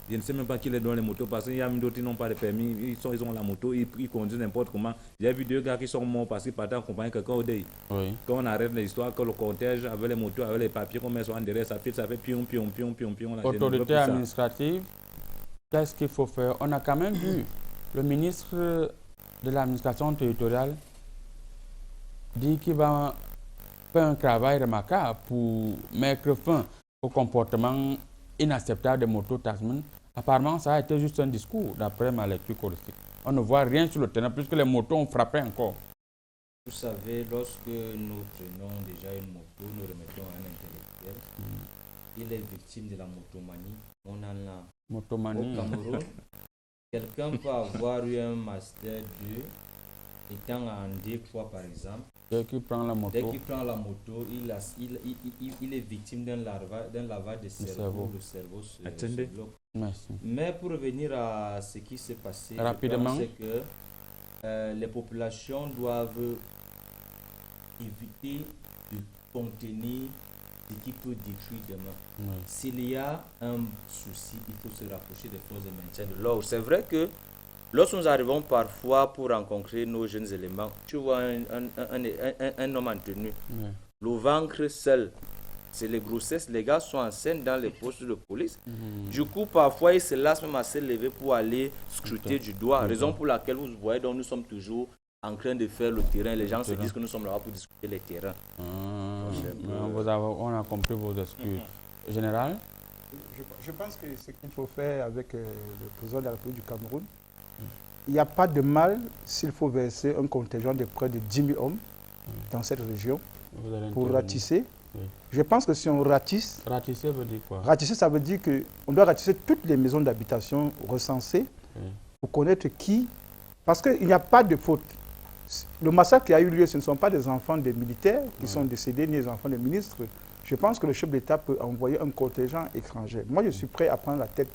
[SPEAKER 2] je ne sais même pas qui les donne les motos parce qu'il y a d'autres qui n'ont pas de permis, ils ont la moto, ils conduisent n'importe comment. J'ai vu 2 gars qui sont morts parce qu'ils partaient accompagner quelqu'un au deuil. Quand on arrête l'histoire, que le cortège avec les motos, avec les papiers qu'on met sur en derrière, ça fait pion.
[SPEAKER 1] Autorité administrative, qu'est-ce qu'il faut faire? On a quand même vu le ministre de l'administration territoriale dit qu'il va faire un travail remarquable pour mettre fin au comportement inacceptable des mototaxis. Apparemment, ça a été juste un discours, d'après ma lecture choristique. On ne voit rien sur le terrain, puisque les motos ont frappé encore.
[SPEAKER 4] Vous savez, lorsque nous prenons déjà une moto, nous remettons un intellectuel. Il est victime de la motomanie. On en a
[SPEAKER 1] motomanie.
[SPEAKER 4] Au Cameroun. Quelqu'un peut avoir eu un master 2, étant en D3 par exemple.
[SPEAKER 1] Dès qu'il prend la moto,
[SPEAKER 4] il est victime d'un lavage de cerveau. Le cerveau se bloque.
[SPEAKER 1] Merci.
[SPEAKER 4] Mais pour revenir à ce qui s'est passé,
[SPEAKER 1] rapidement,
[SPEAKER 4] c'est que les populations doivent éviter de contenir ce qui peut détruire demain. S'il y a un souci, il faut se rapprocher des forces de maintien de l'ordre. C'est vrai que lorsque nous arrivons parfois pour rencontrer nos jeunes éléments, tu vois un homme en tenue, le ventre seul, c'est les grossesses, les gars sont enceintes dans les postes de police. Du coup, parfois, ils se lassent même à se lever pour aller scruter du doigt. Raison pour laquelle vous voyez, donc nous sommes toujours en train de faire le terrain. Les gens se disent que nous sommes là pour discuter les terrains.
[SPEAKER 1] On a compris vos excuses. Général?
[SPEAKER 6] Je pense que ce qu'il faut faire avec le président de la République du Cameroun, il n'y a pas de mal s'il faut verser un contingent de près de 10 000 hommes dans cette région pour ratisser. Je pense que si on ratisse...
[SPEAKER 1] Ratisser veut dire quoi?
[SPEAKER 6] Ratisser, ça veut dire qu'on doit ratisser toutes les maisons d'habitation recensées pour connaître qui... Parce qu'il n'y a pas de faute. Le massacre qui a eu lieu, ce ne sont pas des enfants des militaires qui sont décédés, ni des enfants des ministres. Je pense que le chef d'État peut envoyer un contingent étranger. Moi, je suis prêt à prendre la tête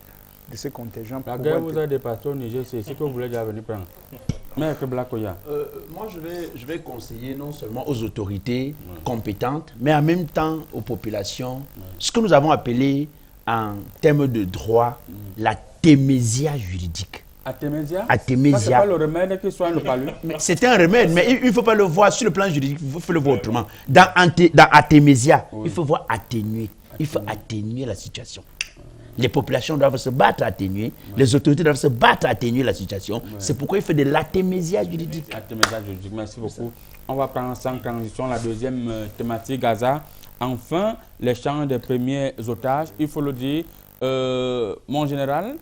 [SPEAKER 6] de ces contingents.
[SPEAKER 1] La guerre vous a dépassé au Niger, c'est ce que vous voulez déjà venir prendre. Maître Blakoya.
[SPEAKER 5] Moi, je vais conseiller non seulement aux autorités compétentes, mais en même temps aux populations, ce que nous avons appelé en termes de droit, la témésia juridique.
[SPEAKER 1] Atémésia?
[SPEAKER 5] Atémésia.
[SPEAKER 1] C'est pas le remède qui soigne le palu?
[SPEAKER 5] C'est un remède, mais il ne faut pas le voir sur le plan juridique, il faut le voir autrement. Dans atémésia, il faut voir atténuer. Il faut atténuer la situation. Les populations doivent se battre à atténuer, les autorités doivent se battre à atténuer la situation. C'est pourquoi il fait de l'atémésia juridique.
[SPEAKER 1] Atémésia juridique, merci beaucoup. On va prendre sans transition la deuxième thématique, Gaza. Enfin, l'échange des premiers otages. Il faut le dire, mon général,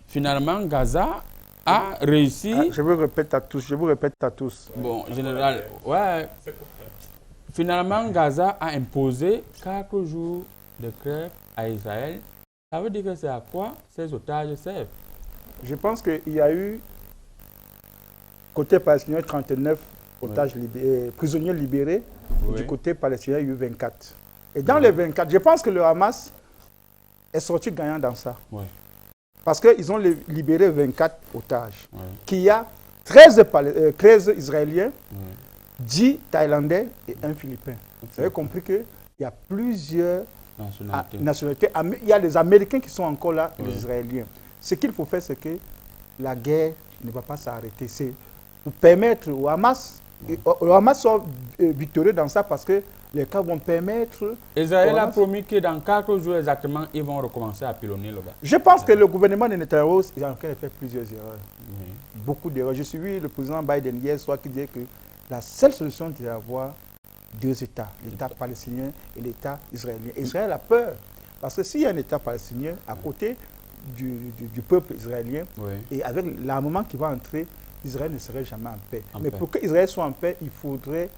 [SPEAKER 1] finalement, Gaza a réussi...
[SPEAKER 6] je vous répète à tous,
[SPEAKER 1] Bon, général, ouais. Finalement, Gaza a imposé 4 jours de trêve à Israël. Ça veut dire que c'est à quoi ces otages servent?
[SPEAKER 6] Je pense qu'il y a eu, côté palestinien, 39 otages prisonniers libérés. Du côté palestinien, il y a eu 24. Et dans les 24, je pense que le Hamas est sorti gagnant dans ça. Parce qu'ils ont libéré 24 otages. Qu'il y a 13 Israéliens, 10 Thaïlandais et 1 Philippin. Vous avez compris qu'il y a plusieurs nationalités. Il y a les Américains qui sont encore là et les Israéliens. Ce qu'il faut faire, c'est que la guerre ne va pas s'arrêter. C'est pour permettre au Hamas, le Hamas soit victorieux dans ça parce que les cas vont permettre...
[SPEAKER 1] Israël a promis que dans 4 jours exactement, ils vont recommencer à pilonner le gars.
[SPEAKER 6] Je pense que le gouvernement de Netanyahu est en train de faire plusieurs erreurs. Beaucoup d'erreurs. Je suis vu le président Biden hier soir qui disait que la seule solution c'est d'avoir 2 États, l'État palestinien et l'État israélien. Israël a peur, parce que s'il y a un État palestinien à côté du peuple israélien, et avec l'armement qui va entrer, Israël ne serait jamais en paix. Mais pour que Israël soit en paix, il faudrait,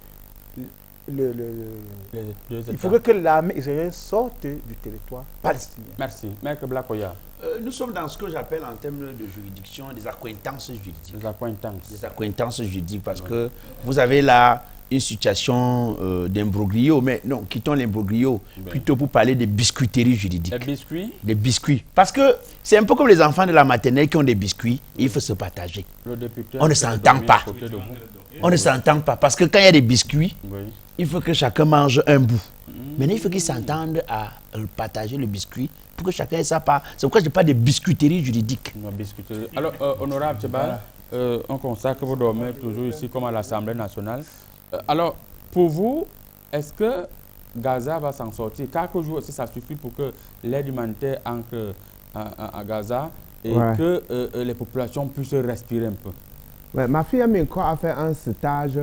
[SPEAKER 6] il faudrait que l'armée israélienne sorte du territoire palestinien.
[SPEAKER 1] Merci. Maître Blakoya.
[SPEAKER 5] Nous sommes dans ce que j'appelle en termes de juridiction des accointances juridiques.
[SPEAKER 1] Des accointances.
[SPEAKER 5] Des accointances juridiques, parce que vous avez là une situation d'imbroglio, mais non, quittons l'imbroglio, plutôt pour parler des biscuiteries juridiques.
[SPEAKER 1] Des biscuits?
[SPEAKER 5] Des biscuits. Parce que c'est un peu comme les enfants de la maternelle qui ont des biscuits, il faut se partager. On ne s'entend pas. On ne s'entend pas, parce que quand il y a des biscuits, il faut que chacun mange un bout. Maintenant, il faut qu'ils s'entendent à partager le biscuit pour que chacun ait sa part. C'est pourquoi je parle de biscuiterie juridique.
[SPEAKER 1] Alors, honorable Tchebal, on constate que vous dormez toujours ici comme à l'Assemblée nationale. Alors, pour vous, est-ce que Gaza va s'en sortir? 4 jours aussi, ça suffit pour que l'aide humanitaire entre à Gaza et que les populations puissent respirer un peu?
[SPEAKER 3] Ouais, ma fille Minko a fait un stage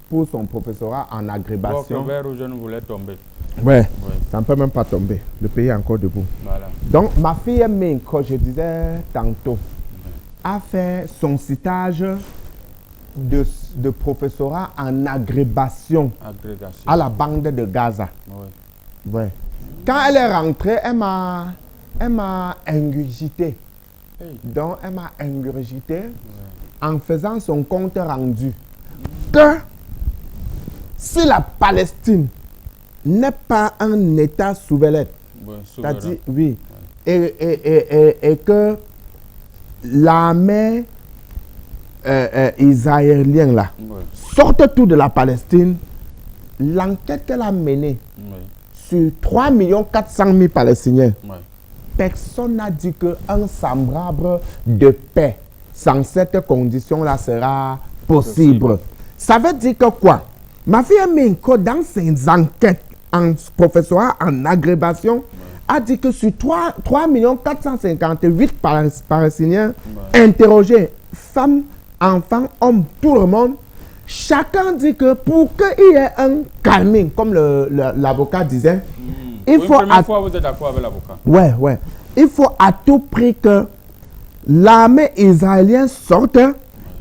[SPEAKER 3] pour son professorat en agrébation.
[SPEAKER 1] Le vert rouge ne voulait tomber.
[SPEAKER 3] Ouais, ça ne peut même pas tomber. Le pays est encore debout. Voilà. Donc, ma fille Minko, je disais tantôt, a fait son stage de professorat en agrégation à la bande de Gaza. Ouais. Quand elle est rentrée, elle m'a ingurgité. Donc, elle m'a ingurgité en faisant son compte rendu que si la Palestine n'est pas un État souverain, c'est-à-dire, et que l'armée israélienne là sorte tout de la Palestine, l'enquête qu'elle a menée sur 3 400 000 Palestiniens, personne n'a dit qu'un semblable de paix sans cette condition-là sera possible. Ça veut dire que quoi? Ma fille Minko, dans ses enquêtes en professorat en agrégation, a dit que sur 3 458 Palestiniens interrogés, femmes, enfants, hommes, tout le monde, chacun dit que pour qu'il y ait un calming, comme l'avocat disait, il faut...
[SPEAKER 1] Première fois, vous êtes d'accord avec l'avocat?
[SPEAKER 3] Ouais. Il faut à tout prix que l'armée israélienne sorte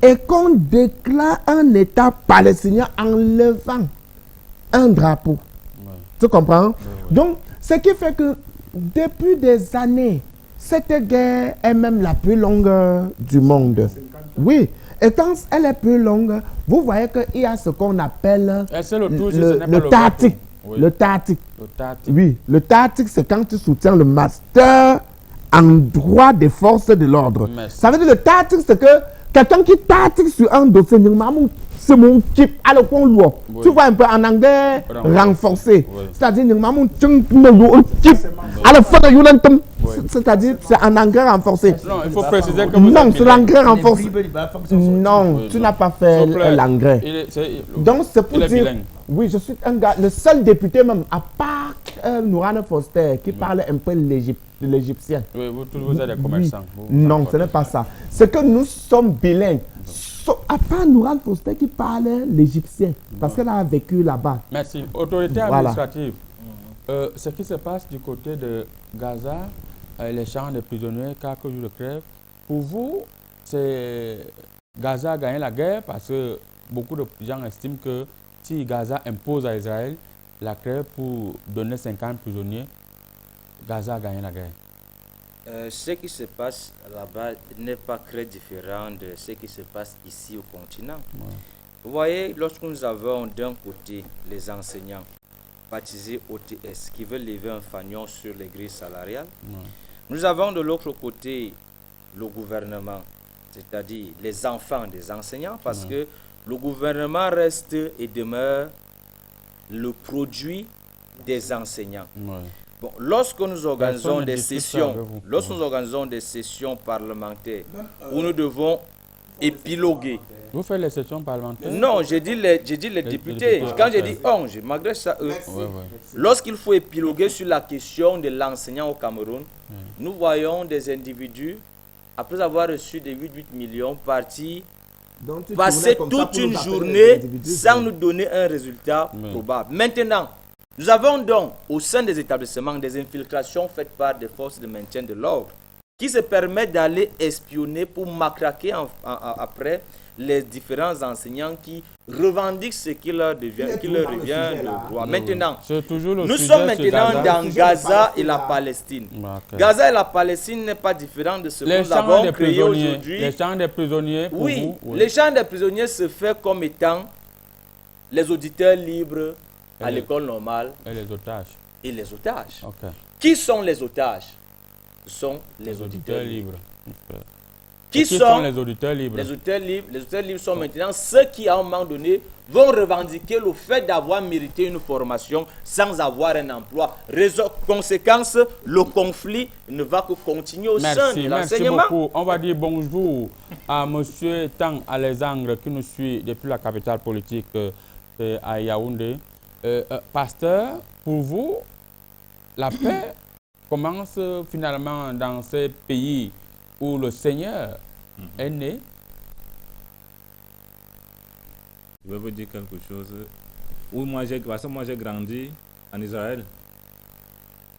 [SPEAKER 3] et qu'on déclare un État palestinien en levant un drapeau. Tu comprends? Donc, ce qui fait que depuis des années, cette guerre est même la plus longue du monde. Oui. Et quand elle est plus longue, vous voyez qu'il y a ce qu'on appelle le tactique. Le tactique. Oui, le tactique, c'est quand tu soutiens le master en droit des forces de l'ordre. Ça veut dire le tactique, c'est que quelqu'un qui tactique sur un dossier, c'est mon type à le point lourd. Tu vois un peu en anglais renforcé. C'est-à-dire, c'est-à-dire, c'est en anglais renforcé.
[SPEAKER 1] Non, il faut préciser que
[SPEAKER 3] non, c'est l'anglais renforcé. Non, tu n'as pas fait l'anglais. Donc, c'est pour dire... Oui, je suis un gars, le seul député même, à part Nourane Foster, qui parle un peu l'égyptien.
[SPEAKER 1] Oui, vous êtes des commerçants.
[SPEAKER 3] Non, ce n'est pas ça. C'est que nous sommes bilingues. À part Nourane Foster qui parle l'égyptien, parce qu'elle a vécu là-bas.
[SPEAKER 1] Merci. Autorité administrative. Ce qui se passe du côté de Gaza, les champs de prisonniers, 4 jours de grève, pour vous, c'est Gaza a gagné la guerre parce que beaucoup de gens estiment que si Gaza impose à Israël la grève pour donner 50 prisonniers, Gaza a gagné la guerre.
[SPEAKER 4] Ce qui se passe là-bas n'est pas très différent de ce qui se passe ici au continent. Vous voyez, lorsque nous avons d'un côté les enseignants baptisés OTS qui veulent lever un fanion sur les grilles salariales, nous avons de l'autre côté le gouvernement, c'est-à-dire les enfants des enseignants, parce que le gouvernement reste et demeure le produit des enseignants. Bon, lorsque nous organisons des sessions, parlementaires où nous devons épiloguer.
[SPEAKER 1] Vous faites les sessions parlementaires?
[SPEAKER 4] Non, j'ai dit les députés. Quand j'ai dit on, je m'adresse à eux. Lorsqu'il faut épiloguer sur la question de l'enseignant au Cameroun, nous voyons des individus, après avoir reçu des 8 millions, partis, passer toute une journée sans nous donner un résultat probable. Maintenant, nous avons donc au sein des établissements des infiltrations faites par des forces de maintien de l'ordre qui se permettent d'aller espionner pour matraquer après les différents enseignants qui revendiquent ce qui leur revient de droit. Maintenant, nous sommes maintenant dans Gaza et la Palestine. Gaza et la Palestine n'est pas différent de ce que nous avons créé aujourd'hui.
[SPEAKER 1] Les champs des prisonniers, pour
[SPEAKER 4] oui,
[SPEAKER 1] vous,
[SPEAKER 4] les champs des prisonniers se fait comme étant les auditeurs libres à l'école normale.
[SPEAKER 1] Et les otages.
[SPEAKER 4] Et les otages.
[SPEAKER 1] Okay.
[SPEAKER 4] Qui sont les otages? Ce sont les auditeurs libres.
[SPEAKER 1] Qui sont les auditeurs libres?
[SPEAKER 4] Les auditeurs libres sont maintenant ceux qui, à un moment donné, vont revendiquer le fait d'avoir mérité une formation sans avoir un emploi. Conséquence, le conflit ne va que continuer au sein de l'enseignement.
[SPEAKER 1] Merci beaucoup. On va dire bonjour à M. Tang Alexandre qui nous suit depuis la capitale politique à Yaoundé. Pasteur, pour vous, la paix commence finalement dans ces pays où le Seigneur est né.
[SPEAKER 2] Je vais vous dire quelque chose. Parce que moi j'ai grandi en Israël.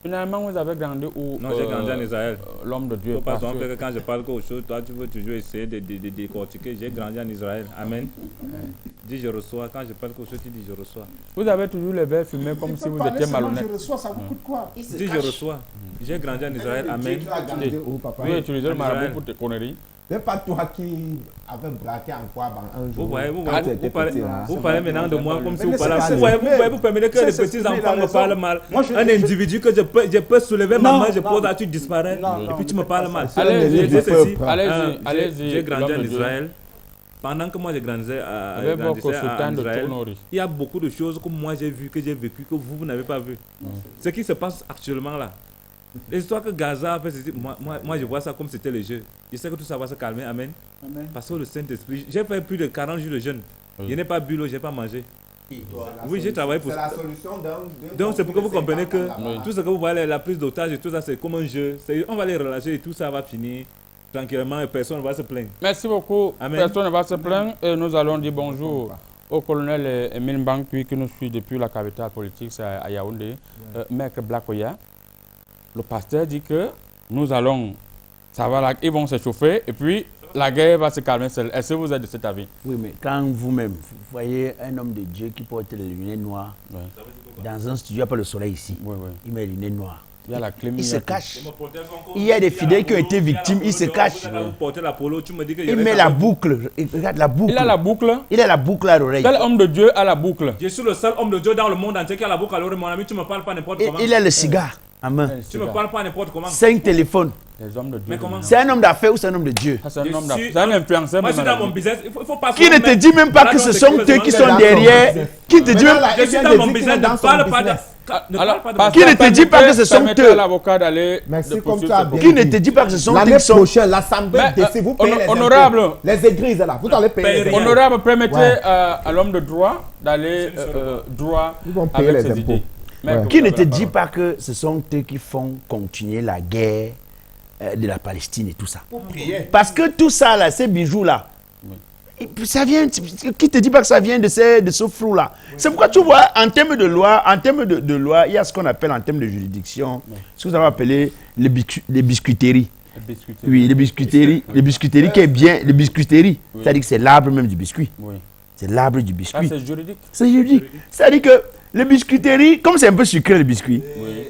[SPEAKER 1] Finalement, vous avez grandi où?
[SPEAKER 2] Non, j'ai grandi en Israël.
[SPEAKER 1] L'homme de Dieu.
[SPEAKER 2] Parce que quand je parle quelque chose, toi tu veux toujours essayer de décortiquer. J'ai grandi en Israël. Amen. Dis je reçois. Quand je parle quelque chose, tu dis je reçois.
[SPEAKER 1] Vous avez toujours les verres fumés comme si vous étiez malhonnête.
[SPEAKER 5] Je reçois, ça vous coûte quoi?
[SPEAKER 2] Dis je reçois. J'ai grandi en Israël. Amen.
[SPEAKER 1] Vous utilisez le marabout pour tes conneries.
[SPEAKER 3] C'est pas toi qui avais braqué en quoi un jour.
[SPEAKER 2] Vous parlez maintenant de moi comme si vous parlez. Vous permettez que les petits enfants me parlent mal. Un individu que je peux soulever ma main, je pose là, tu disparais. Et puis tu me parles mal.
[SPEAKER 1] Allez-y.
[SPEAKER 2] J'ai grandi en Israël. Pendant que moi je grandissais en Israël, il y a beaucoup de choses que moi j'ai vues, que j'ai vécues, que vous n'avez pas vues. Ce qui se passe actuellement là. L'histoire que Gaza a fait, moi je vois ça comme c'était le jeu. Je sais que tout ça va se calmer, amen. Parce que le Saint-Esprit, j'ai fait plus de 40 jours de jeûne. Je n'ai pas bu l'eau, je n'ai pas mangé. Oui, j'ai travaillé pour ça. Donc c'est pour que vous compreniez que tout ce que vous voyez, la prise d'otage et tout ça, c'est comme un jeu. On va les relâcher et tout ça va finir tranquillement et personne ne va se plaindre.
[SPEAKER 1] Merci beaucoup. Amen. Personne ne va se plaindre et nous allons dire bonjour au colonel Emile Bankui qui nous suit depuis la capitale politique, c'est à Yaoundé. Maître Blakoya. Le pasteur dit que nous allons, ça va, ils vont se chauffer et puis la guerre va se calmer seule. Est-ce que vous êtes de cet avis?
[SPEAKER 5] Oui, mais quand vous-même, vous voyez un homme de Dieu qui porte les lunettes noires, dans un studio, il n'y a pas le soleil ici, il met les lunettes noires.
[SPEAKER 1] Il y a la clim,
[SPEAKER 5] il se cache. Il y a des fidèles qui ont été victimes, il se cache. Il met la boucle. Regarde la boucle.
[SPEAKER 1] Il a la boucle.
[SPEAKER 5] Il a la boucle à l'oreille.
[SPEAKER 1] Quel homme de Dieu a la boucle?
[SPEAKER 2] Je suis le seul homme de Dieu dans le monde entier qui a la boucle à l'oreille. Mon ami, tu ne me parles pas n'importe comment.
[SPEAKER 5] Il a le cigare à main.
[SPEAKER 2] Tu ne me parles pas n'importe comment.
[SPEAKER 5] 5 téléphones.
[SPEAKER 1] Les hommes de Dieu.
[SPEAKER 5] C'est un homme d'affaires ou c'est un homme de Dieu?
[SPEAKER 1] C'est un homme d'affaires. C'est un influenceur.
[SPEAKER 2] Moi, je suis dans mon business. Il faut pas.
[SPEAKER 5] Qui ne te dit même pas que ce sont eux qui sont derrière? Qui te dit même
[SPEAKER 2] pas? Je suis dans mon business. Ne parle pas de.
[SPEAKER 5] Qui ne te dit pas que ce sont eux?
[SPEAKER 1] L'avocat d'aller.
[SPEAKER 3] Merci comme ça.
[SPEAKER 5] Qui ne te dit pas que ce sont eux?
[SPEAKER 3] L'année prochaine, l'Assemblée décide, vous payez les
[SPEAKER 1] honorable.
[SPEAKER 3] Les églises là, vous allez payer les impôts.
[SPEAKER 1] Honorable, permettez à l'homme de droit d'aller droit avec ses idées.
[SPEAKER 5] Qui ne te dit pas que ce sont eux qui font continuer la guerre de la Palestine et tout ça? Parce que tout ça là, ces bijoux là, ça vient. Qui te dit pas que ça vient de ce flou là? C'est pourquoi tu vois, en termes de loi, il y a ce qu'on appelle en termes de juridiction, ce que vous avez appelé les biscuiteries. Oui, les biscuiteries qui est bien, les biscuiteries. C'est-à-dire que c'est l'arbre même du biscuit. C'est l'arbre du biscuit.
[SPEAKER 1] C'est juridique.
[SPEAKER 5] C'est juridique. C'est-à-dire que les biscuiteries, comme c'est un peu sucré le biscuit,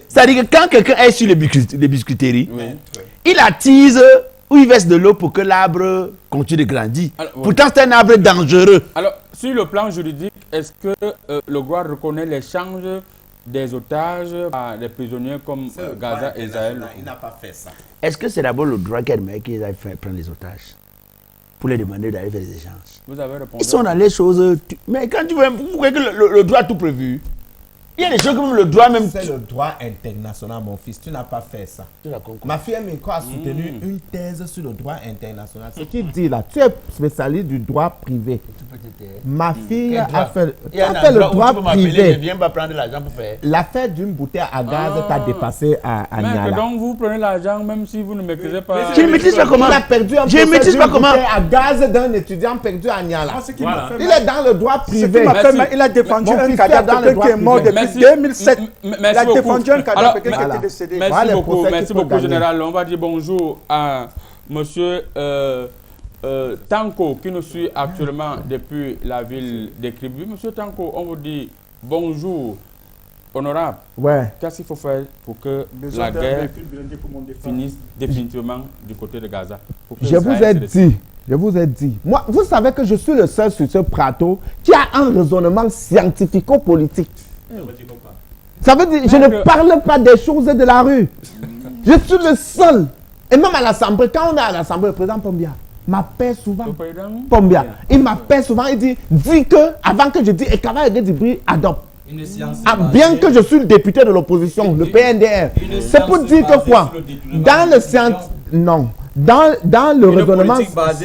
[SPEAKER 5] c'est-à-dire que quand quelqu'un est sur les biscuiteries, il attise ou il verse de l'eau pour que l'arbre continue de grandir. Alors, pourtant, c'est un arbre dangereux.
[SPEAKER 1] Alors, sur le plan juridique, est-ce que le droit reconnaît l'échange des otages par des prisonniers comme Gaza et Israël?
[SPEAKER 5] Il n'a pas fait ça. Est-ce que c'est d'abord le droit qu'ils aillent prendre les otages pour les demander d'aller faire des échanges?
[SPEAKER 1] Vous avez répondu.
[SPEAKER 5] Ils sont dans les choses. Mais quand vous voyez que le droit a tout prévu. Il y a des gens qui ont le droit même.
[SPEAKER 3] C'est le droit international, mon fils. Tu n'as pas fait ça.
[SPEAKER 5] Tu l'as compris.
[SPEAKER 3] Ma fille Minko a soutenu une thèse sur le droit international. Ce qu'il dit là, tu es spécialiste du droit privé. Ma fille a fait le droit privé.
[SPEAKER 5] Ne viens pas prendre l'argent pour faire.
[SPEAKER 3] L'affaire d'une bouteille à gaz t'a dépassé à Niala.
[SPEAKER 1] Donc vous prenez l'argent même si vous ne maîtrisez pas.
[SPEAKER 5] Je ne maîtrise pas comment.
[SPEAKER 3] Il a perdu un procès d'une bouteille à gaz d'un étudiant perdu à Niala. Il est dans le droit privé.
[SPEAKER 6] Il a défendu un cadavre qui est mort depuis 2007. Il a défendu un cadavre qui est décédé.
[SPEAKER 1] Merci beaucoup, général. On va dire bonjour à monsieur Tanko qui nous suit actuellement depuis la ville de Kribi. Monsieur Tanko, on vous dit bonjour, honorable.
[SPEAKER 3] Ouais.
[SPEAKER 1] Qu'est-ce qu'il faut faire pour que la guerre finisse définitivement du côté de Gaza?
[SPEAKER 3] Je vous ai dit. Moi, vous savez que je suis le seul sur ce plateau qui a un raisonnement scientifico-politique. Ça veut dire, je ne parle pas des choses de la rue. Je suis le seul. Et même à l'Assemblée, quand on est à l'Assemblée, le président Pombia m'appelle souvent. Il m'appelle souvent, il dit que, avant que je dise, et qu'avant il dit, adopte. Bien que je suis le député de l'opposition, le PNDR. C'est pour dire que quoi? Dans le non. Dans le raisonnement,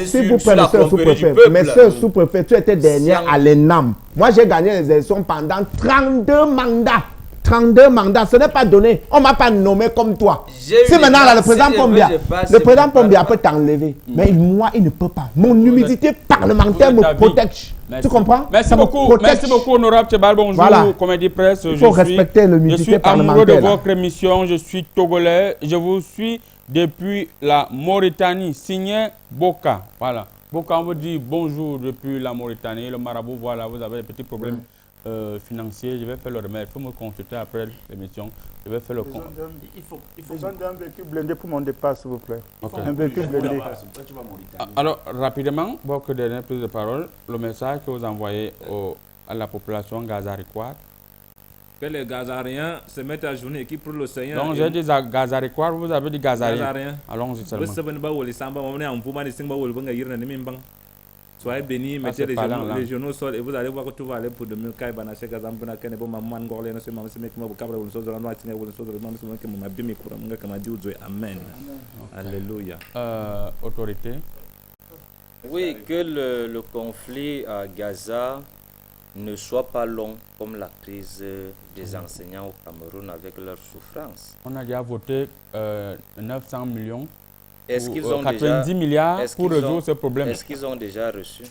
[SPEAKER 3] si vous prenez ce sous-préfet, mais ce sous-préfet, tu étais dernier à l'ENAM. Moi, j'ai gagné les élections pendant 32 mandats. 32 mandats, ce n'est pas donné. On ne m'a pas nommé comme toi. Si maintenant, là, le président Pombia peut t'enlever. Mais moi, il ne peut pas. Mon humidité parlementaire me protège. Tu comprends?
[SPEAKER 1] Merci beaucoup, honorable Tchebal. Bonjour, voilà. Comédie Presse.
[SPEAKER 3] Il faut respecter l'humidité parlementaire.
[SPEAKER 1] Je suis amoureux de votre émission. Je suis togolais. Je vous suis depuis la Mauritanie. Signé Boka. Voilà. Boka, on vous dit bonjour depuis la Mauritanie. Le marabout, voilà, vous avez des petits problèmes. Financier, je vais faire le remède. Il faut me consulter après l'émission. Je vais faire le compte.
[SPEAKER 6] Il faut un véhicule blindé pour mon départ, s'il vous plaît. Okay. Un véhicule blindé.
[SPEAKER 1] Alors, rapidement, votre dernière prise de parole, le message que vous envoyez à la population gazaricoise.
[SPEAKER 2] Que les Gazariens se mettent à journée qui pour le Seigneur.
[SPEAKER 1] Donc, j'ai dit gazaricois, vous avez dit gazarien. Allons-y seulement.
[SPEAKER 2] Soyez bénis, mettez les genoux au sol et vous allez voir que tout va aller pour de mieux. Amen. Alléluia.
[SPEAKER 1] Autorité.
[SPEAKER 4] Oui, que le conflit à Gaza ne soit pas long comme la crise des enseignants au Cameroun avec leur souffrance.
[SPEAKER 1] On a déjà voté 900 millions.
[SPEAKER 4] Est-ce qu'ils ont
[SPEAKER 1] 90 milliards pour résoudre ce problème.
[SPEAKER 4] Est-ce qu'ils ont déjà reçu?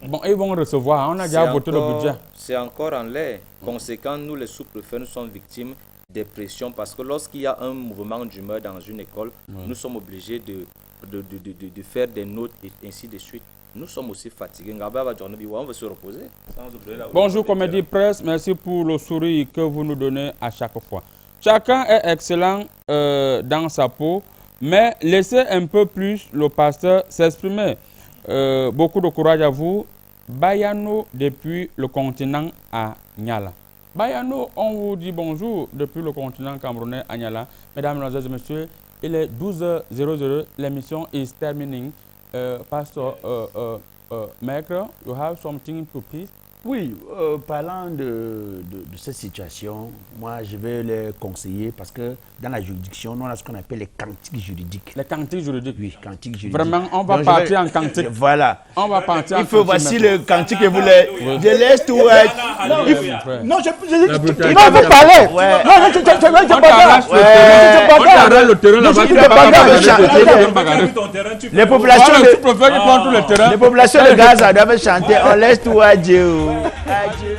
[SPEAKER 1] Bon, ils vont recevoir. On a déjà voté le budget.
[SPEAKER 4] C'est encore en l'air. Conséquent, nous, les sous-préfets, nous sommes victimes des pressions parce que lorsqu'il y a un mouvement d'humeur dans une école, nous sommes obligés de faire des notes et ainsi de suite. Nous sommes aussi fatigués. On veut se reposer.
[SPEAKER 1] Bonjour, Comédie Presse. Merci pour le sourire que vous nous donnez à chaque fois. Chacun est excellent dans sa peau. Mais laissez un peu plus le pasteur s'exprimer. Beaucoup de courage à vous. Bayano depuis le continent à Niala. Bayano, on vous dit bonjour depuis le continent camerounais à Niala. Mesdames, Mesdemoiselles et Messieurs, il est 12h00. L'émission is termining. Pastor Maître, you have something to please?
[SPEAKER 5] Oui, parlant de cette situation, moi je vais les conseiller parce que dans la juridiction, nous on a ce qu'on appelle les cantiques juridiques.
[SPEAKER 1] Les cantiques juridiques?
[SPEAKER 5] Oui, cantiques juridiques.
[SPEAKER 1] Vraiment, on va partir en cantique.
[SPEAKER 5] Voilà.
[SPEAKER 1] On va partir en cantique.
[SPEAKER 5] Il faut, voici le cantique que vous voulez. Je laisse tout être.
[SPEAKER 6] Non, vous parlez.
[SPEAKER 5] Non,
[SPEAKER 1] le terrain là-bas.
[SPEAKER 5] Les populations de Gaza doivent chanter on laisse tout à Dieu. Adieu.